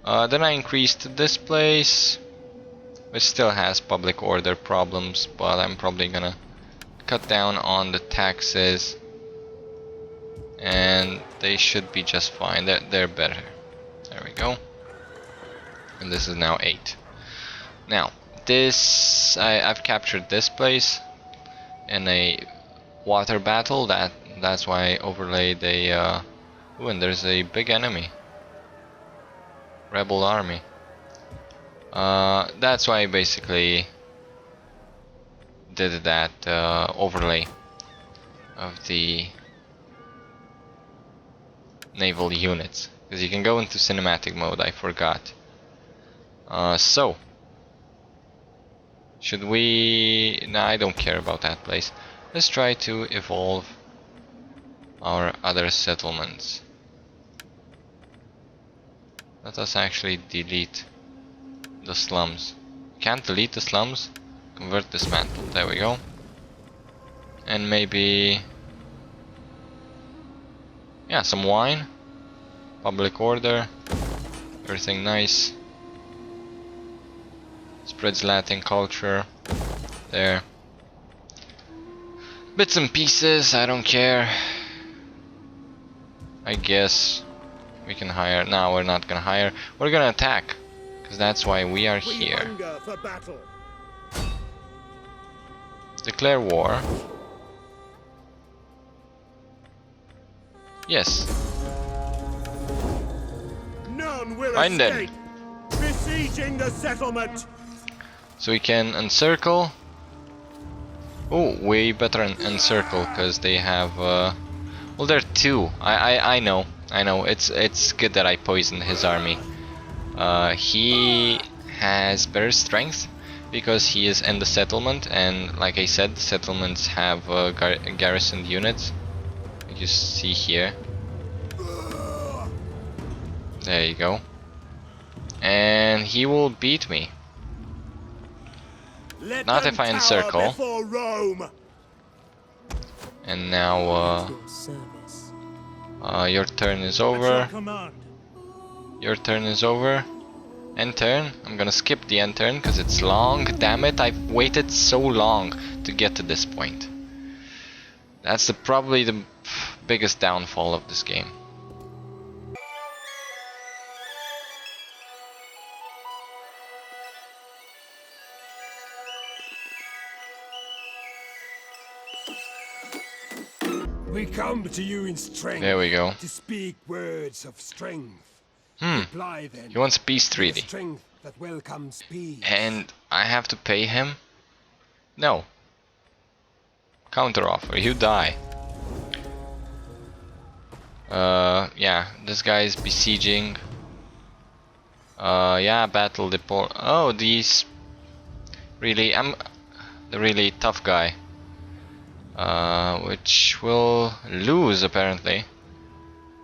Speaker 1: Then I increased this place, which still has public order problems, but I'm probably gonna cut down on the taxes. And they should be just fine. They're better. There we go. And this is now 8. Now this I've captured this place in a water battle. That's why I overlaid a. Ooh, and there's a big enemy. Rebel army. That's why I basically did that overlay of the naval units, because you can go into cinematic mode. I forgot. So should we? Nah, I don't care about that place. Let's try to evolve our other settlements. Let us actually delete the slums. Can't delete the slums? Convert dismantle. There we go. And maybe, yeah, some wine. Public order. Everything nice. Spreads Latin culture. There. Bits and pieces, I don't care. I guess we can hire. No, we're not gonna hire. We're gonna attack, because that's why we are here.
Speaker 5: hunger for battle.
Speaker 1: Declare war. Yes.
Speaker 5: None will
Speaker 1: Fine then.
Speaker 5: escape. Besieging the settlement.
Speaker 1: So we can encircle. Oh, way better encircle, because they have. Well, there are two. I know. It's good that I poisoned his army. He has better strength because he is in the settlement, and like I said, settlements have garrisoned units. Like you see here. There you go. And he will beat me.
Speaker 5: Let
Speaker 1: Not
Speaker 5: them
Speaker 1: if I
Speaker 5: cower
Speaker 1: encircle.
Speaker 5: before Rome.
Speaker 1: And now,
Speaker 3: Your service.
Speaker 1: your turn is
Speaker 5: At your
Speaker 1: over.
Speaker 5: command.
Speaker 1: Your turn is over. End turn. I'm gonna skip the end turn because it's long. Damn it! I've waited so long to get to this point. That's probably the biggest downfall of this game.
Speaker 5: We come to you in strength.
Speaker 1: There we go.
Speaker 5: To speak words of strength.
Speaker 1: Hmm.
Speaker 5: Reply then.
Speaker 1: He wants peace
Speaker 5: to the
Speaker 1: treaty.
Speaker 5: strength that welcomes peace.
Speaker 1: And I have to pay him? No. Counter offer, you die. Yeah, this guy is besieging. Yeah, battle depot. Oh, these really, I'm the really tough guy. Which will lose apparently,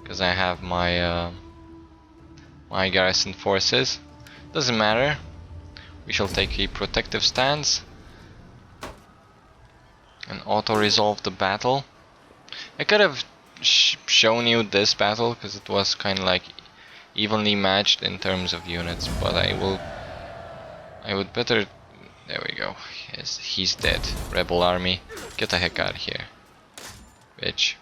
Speaker 1: because I have my my garrison forces. Doesn't matter. We shall take a protective stance and auto-resolve the battle. I could have shown you this battle because it was kind of like evenly matched in terms of units, but I would better. There we go. Yes, he's dead. Rebel army, get the heck out of here, bitch.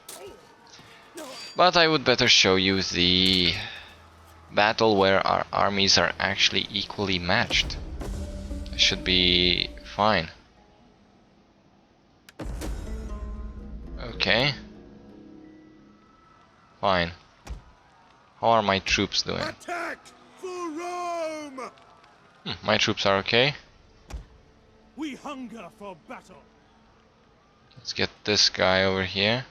Speaker 1: But I would better show you the battle where our armies are actually equally matched. It should be fine. Okay. Fine. How are my troops doing?
Speaker 5: Attack for Rome!
Speaker 1: My troops are okay.
Speaker 5: We hunger for battle.
Speaker 1: Let's get this guy over here.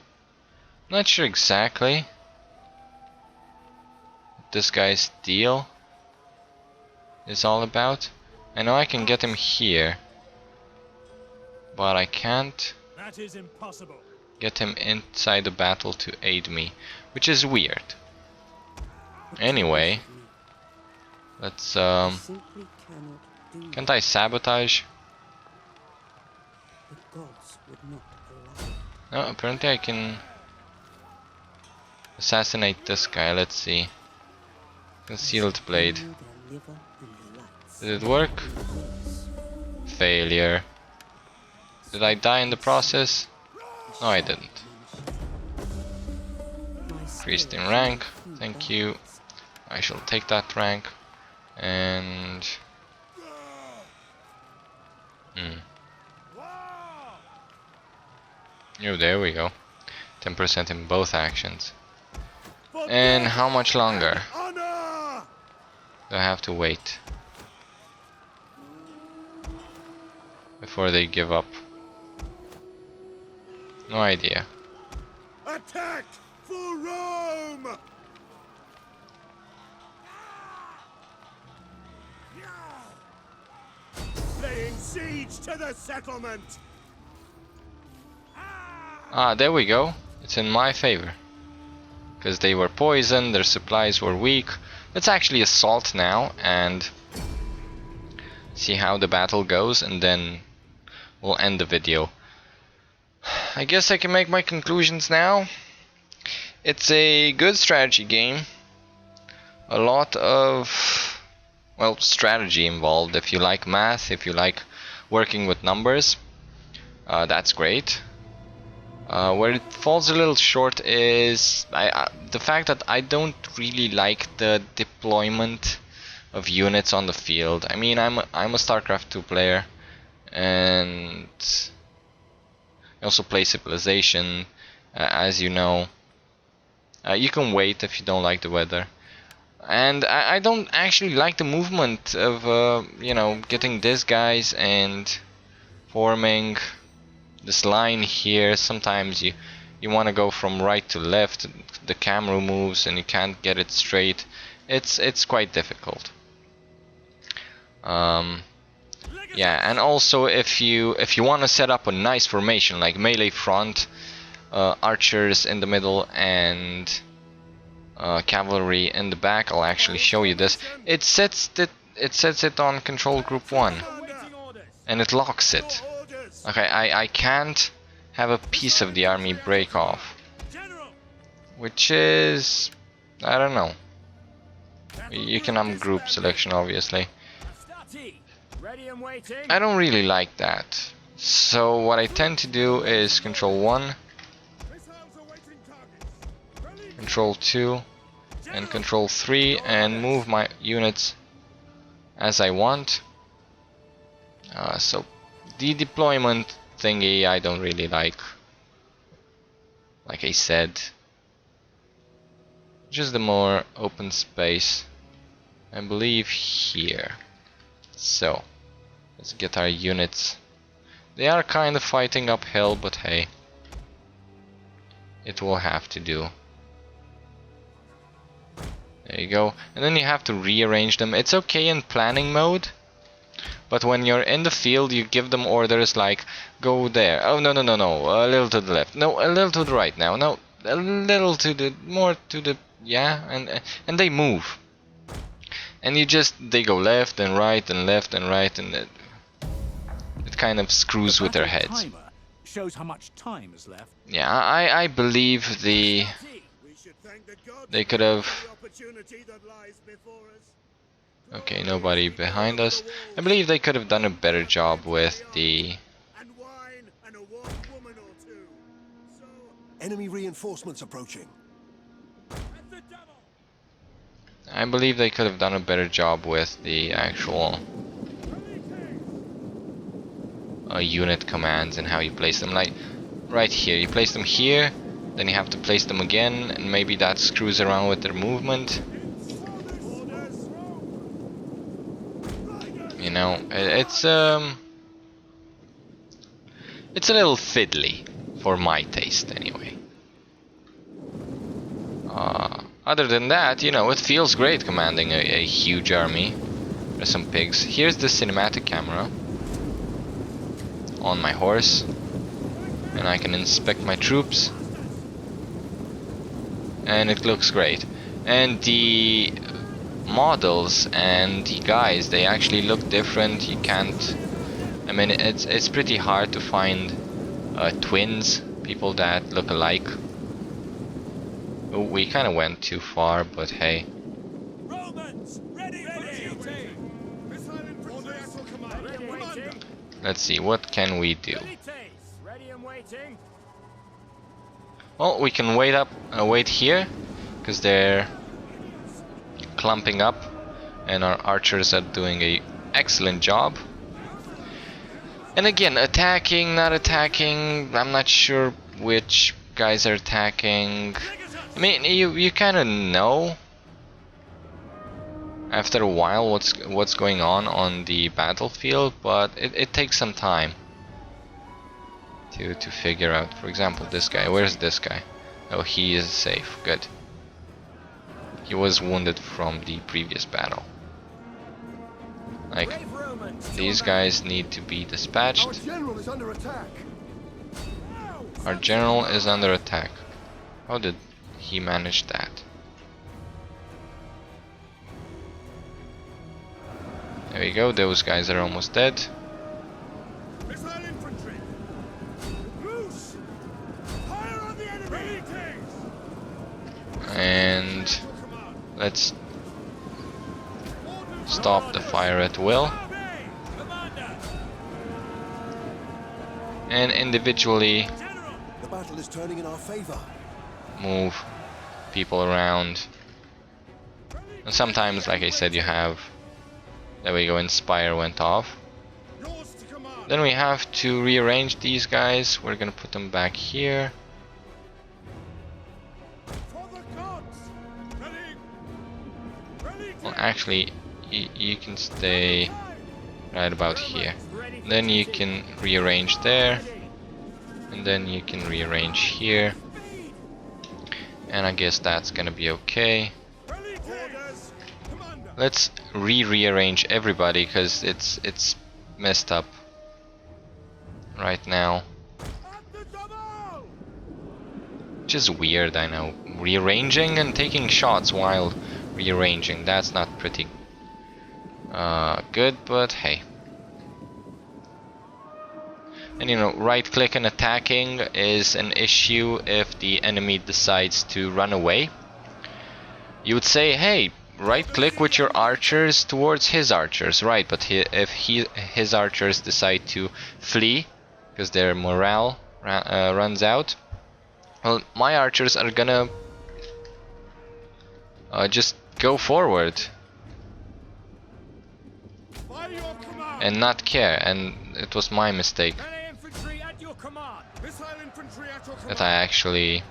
Speaker 1: Not sure exactly what this guy's deal is all about. I know I can get him here, but I can't
Speaker 5: That is impossible.
Speaker 1: get him inside the battle to aid me, which is weird. Anyway, let's
Speaker 3: Simply cannot do
Speaker 1: can't I sabotage?
Speaker 3: the gods would not allow.
Speaker 1: No, apparently I can assassinate this guy. Let's see. Concealed blade.
Speaker 3: Their liver and lights.
Speaker 1: Did it work? Failure. Did I die in the process? No, I didn't. Increased in rank. Thank you. I shall take that rank. And... Oh, there we go. 10% in both actions. And how much longer
Speaker 5: Honor!
Speaker 1: do I have to wait before they give up? No idea.
Speaker 5: Attack for Rome! Laying siege to the settlement!
Speaker 1: Ah, there we go. It's in my favor. Because they were poisoned, their supplies were weak. Let's actually assault now and see how the battle goes, and then we'll end the video. I guess I can make my conclusions now. It's a good strategy game. A lot of, well, strategy involved. If you like math, if you like working with numbers, that's great. Where it falls a little short is the fact that I don't really like the deployment of units on the field. I mean, I'm a StarCraft 2 player, and I also play Civilization, as you know. You can wait if you don't like the weather. And I don't actually like the movement of, you know, getting these guys and forming this line here. Sometimes you want to go from right to left, the camera moves and you can't get it straight. It's quite difficult. Yeah, and also if you want to set up a nice formation like melee front, archers in the middle and cavalry in the back, I'll actually show you this. It sets it on control group 1 and it locks it. Okay, I can't have a piece of the army break off, which is, I don't know. You can group selection, obviously. I don't really like that. So what I tend to do is control 1, control 2 and control 3 and move my units as I want. So the deployment thingy I don't really like I said. Just the more open space, I believe, here. So let's get our units. They are kind of fighting uphill, but hey, it will have to do. There you go. And then you have to rearrange them. It's okay in planning mode, but when you're in the field, you give them orders like, go there. Oh, no, no, no, no. A little to the left. No, a little to the right now. No, a little to the, more to the, yeah, and they move. And they go left and right and left and right, and it kind of screws with their heads.
Speaker 5: Shows how much time is left.
Speaker 1: Yeah, I believe they could have. Okay, nobody behind us. I believe they could have done a better job with the.
Speaker 4: Enemy reinforcements approaching.
Speaker 1: I believe they could have done a better job with the actual unit commands and how you place them. Like right here, you place them here, then you have to place them again, and maybe that screws around with their movement. You know, it's a little fiddly for my taste, anyway. Other than that, you know, it feels great commanding a huge army. There's some pigs. Here's the cinematic camera on my horse, and I can inspect my troops, and it looks great. And the models and the guys, they actually look different. You can't, I mean, it's pretty hard to find twins, people that look alike. Oh, we kind of went too far, but hey.
Speaker 5: Romans, ready.
Speaker 1: Let's see, what can we do? Well, we can wait here, because they're clumping up, and our archers are doing an excellent job. And again, attacking, not attacking, I'm not sure which guys are attacking. I mean, you kind of know after a while what's going on the battlefield, but it takes some time to figure out. For example, this guy. Where's this guy? Oh, he is safe. Good. He was wounded from the previous battle. Like, these guys need to be dispatched.
Speaker 4: Our general is under attack.
Speaker 1: Our general is under attack. How did he manage that? There we go, those guys are almost dead.
Speaker 5: Missile infantry! Loose! Fire on the enemy!
Speaker 1: And let's stop the fire at will. And individually
Speaker 4: The battle is turning in our favor.
Speaker 1: move people around. And sometimes, like I said, you have... There we go, Inspire went off.
Speaker 5: Yours to command!
Speaker 1: Then we have to rearrange these guys. We're gonna put them back here.
Speaker 5: For the gods! Ready! Ready!
Speaker 1: Well, actually, you can stay right about here. Then you can rearrange there. And then you can rearrange here. And I guess that's gonna be okay.
Speaker 5: Orders! Commander!
Speaker 1: Let's rearrange everybody because it's messed up right now.
Speaker 5: At the double!
Speaker 1: Which is weird, I know. Rearranging and taking shots while rearranging. That's not pretty good, but hey. And you know, right click and attacking is an issue if the enemy decides to run away. You would say, hey, right click with your archers towards his archers, right? But if his archers decide to flee because their morale runs out, well, my archers are gonna just go forward
Speaker 5: By your command!
Speaker 1: and not care, and it was my mistake
Speaker 5: Melee infantry at your command! Missile infantry at your command!
Speaker 1: that I actually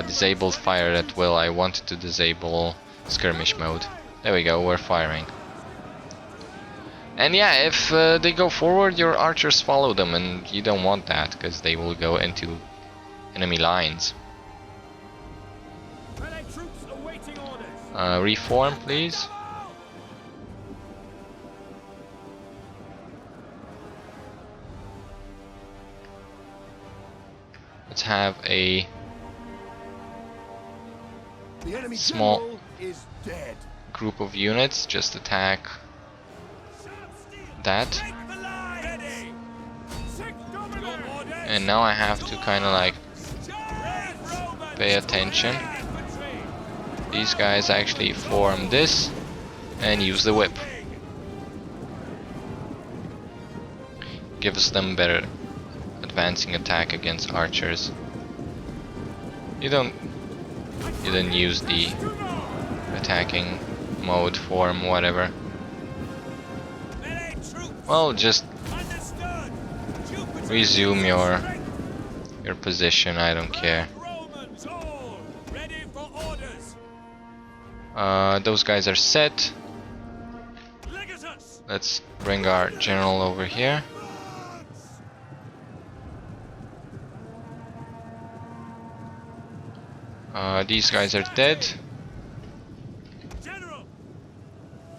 Speaker 1: disabled fire at will. I wanted to disable skirmish mode. There we go, we're firing. And yeah, if they go forward, your archers follow them, and you don't want that because they will go into enemy lines.
Speaker 5: Melee troops awaiting orders!
Speaker 1: Reform, please. Let's have a
Speaker 4: The enemy
Speaker 1: Small-
Speaker 4: general is dead.
Speaker 1: group of units just attack that.
Speaker 5: Take the line! Ready! Sick dominant!
Speaker 1: And now I have to kind of like pay attention. These guys actually form this and use the whip. Gives them better advancing attack against archers. You don't use the attacking mode, form, whatever. Well, just resume your position, I don't care. Those guys are set. Let's bring our general over here. These guys are dead.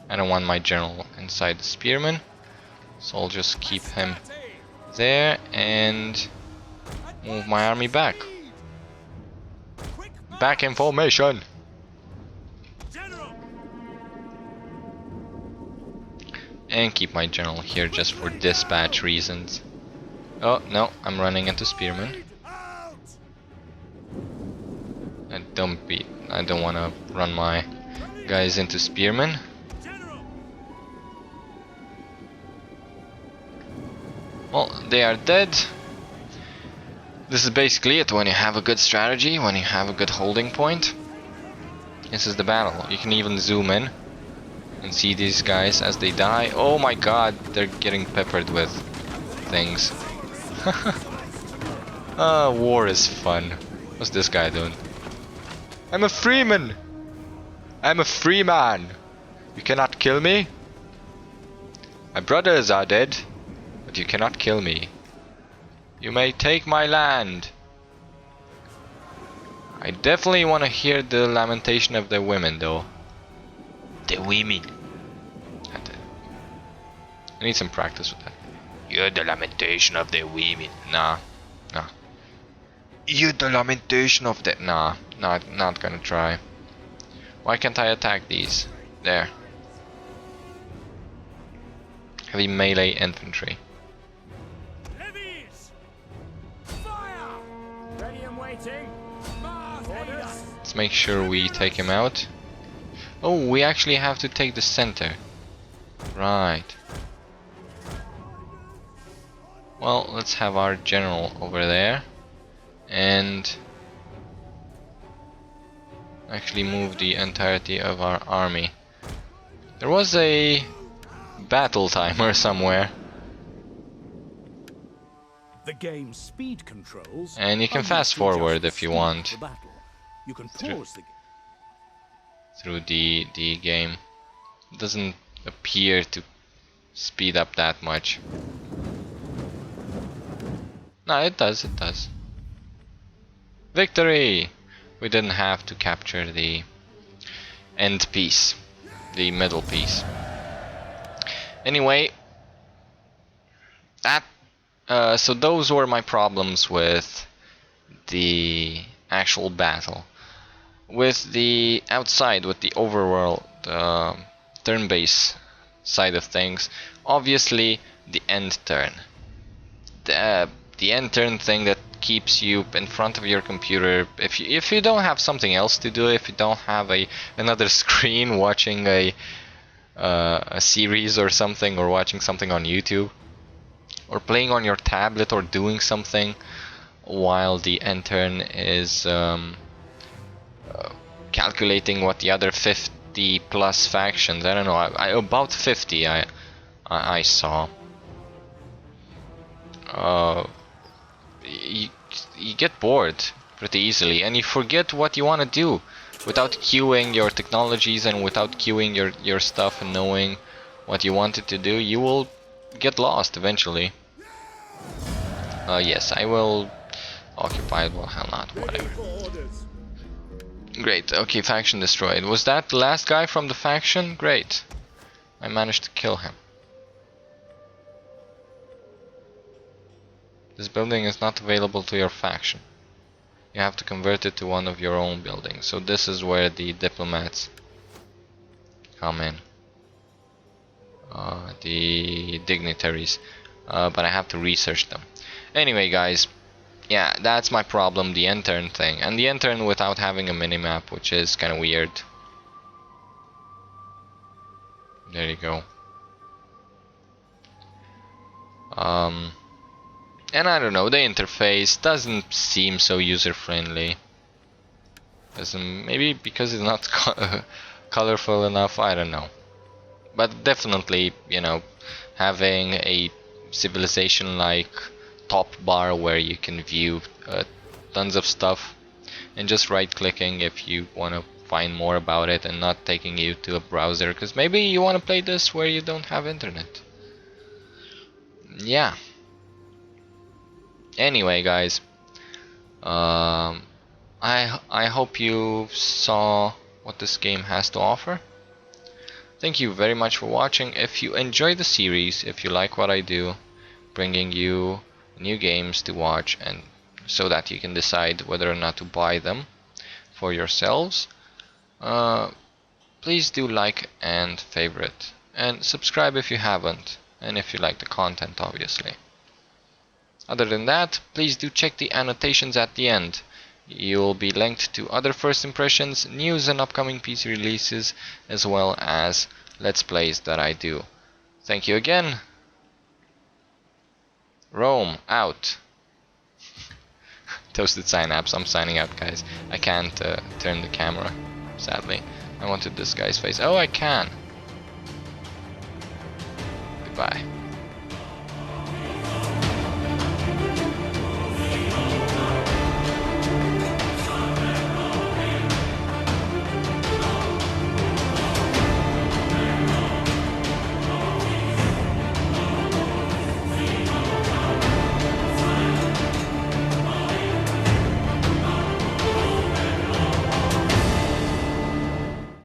Speaker 1: I don't want my general inside the spearman, so I'll just keep him there and move my army back. Back in formation! And keep my general here just for dispatch reasons. Oh no, I'm running into spearmen. I don't want to run my guys into spearmen. Well, they are dead. This is basically it. When you have a good strategy, when you have a good holding point, this is the battle. You can even zoom in and see these guys as they die. Oh my god, they're getting peppered with things. War is fun. What's this guy doing? I'm a freeman! I'm a free man! You cannot kill me? My brothers are dead. but you cannot kill me. You may take my land. I definitely want to hear the lamentation of the women, though. The women. I need some practice with that. You're the lamentation of the women. Nah. You're the lamentation of the... Nah, not gonna try. Why can't I attack these? There. Heavy melee infantry.
Speaker 5: Heavies! Fire! Ready and waiting. Orders.
Speaker 1: Let's make sure we take him out. Oh, we actually have to take the center. Right. Well, let's have our general over there. And actually move the entirety of our army. There was a battle timer somewhere.
Speaker 5: The game's speed controls.
Speaker 1: And you can fast forward if you want.
Speaker 5: You can pause the
Speaker 1: Through the game. It doesn't appear to speed up that much. No, it does, it does. Victory! We didn't have to capture the end piece, the middle piece. Anyway, so those were my problems with the actual battle. With the outside, with the overworld turn-based side of things, obviously the end turn. The end turn thing that keeps you in front of your computer. If you don't have something else to do, if you don't have another screen watching a series or something, or watching something on YouTube, or playing on your tablet, or doing something while the end turn is calculating what the other 50 plus factions, I don't know, about 50 I saw. You get bored pretty easily, and you forget what you want to do without queuing your technologies and without queuing your stuff and knowing what you wanted to do. You will get lost eventually. Yes, I will occupy it. Well, hell not, whatever. Great, okay, faction destroyed. Was that the last guy from the faction? Great. I managed to kill him. This building is not available to your faction. You have to convert it to one of your own buildings. So this is where the diplomats come in. The dignitaries. But I have to research them. Anyway, guys. Yeah, that's my problem, the end turn thing. And the end turn without having a minimap, which is kind of weird. There you go. And I don't know, the interface doesn't seem so user-friendly. Maybe because it's not colorful enough, I don't know. But definitely, you know, having a civilization-like top bar where you can view tons of stuff, and just right-clicking if you want to find more about it, and not taking you to a browser, because maybe you want to play this where you don't have internet. Yeah. Anyway, guys, I hope you saw what this game has to offer. Thank you very much for watching. If you enjoy the series, if you like what I do, bringing you new games to watch, and so that you can decide whether or not to buy them for yourselves, please do like and favorite, and subscribe if you haven't, and if you like the content, obviously. Other than that, please do check the annotations at the end. You'll be linked to other first impressions, news and upcoming PC releases, as well as Let's Plays that I do. Thank you again. Rome, out. Toasted Synapse, I'm signing out, guys. I can't turn the camera, sadly. I wanted this guy's face. Oh, I can. Goodbye.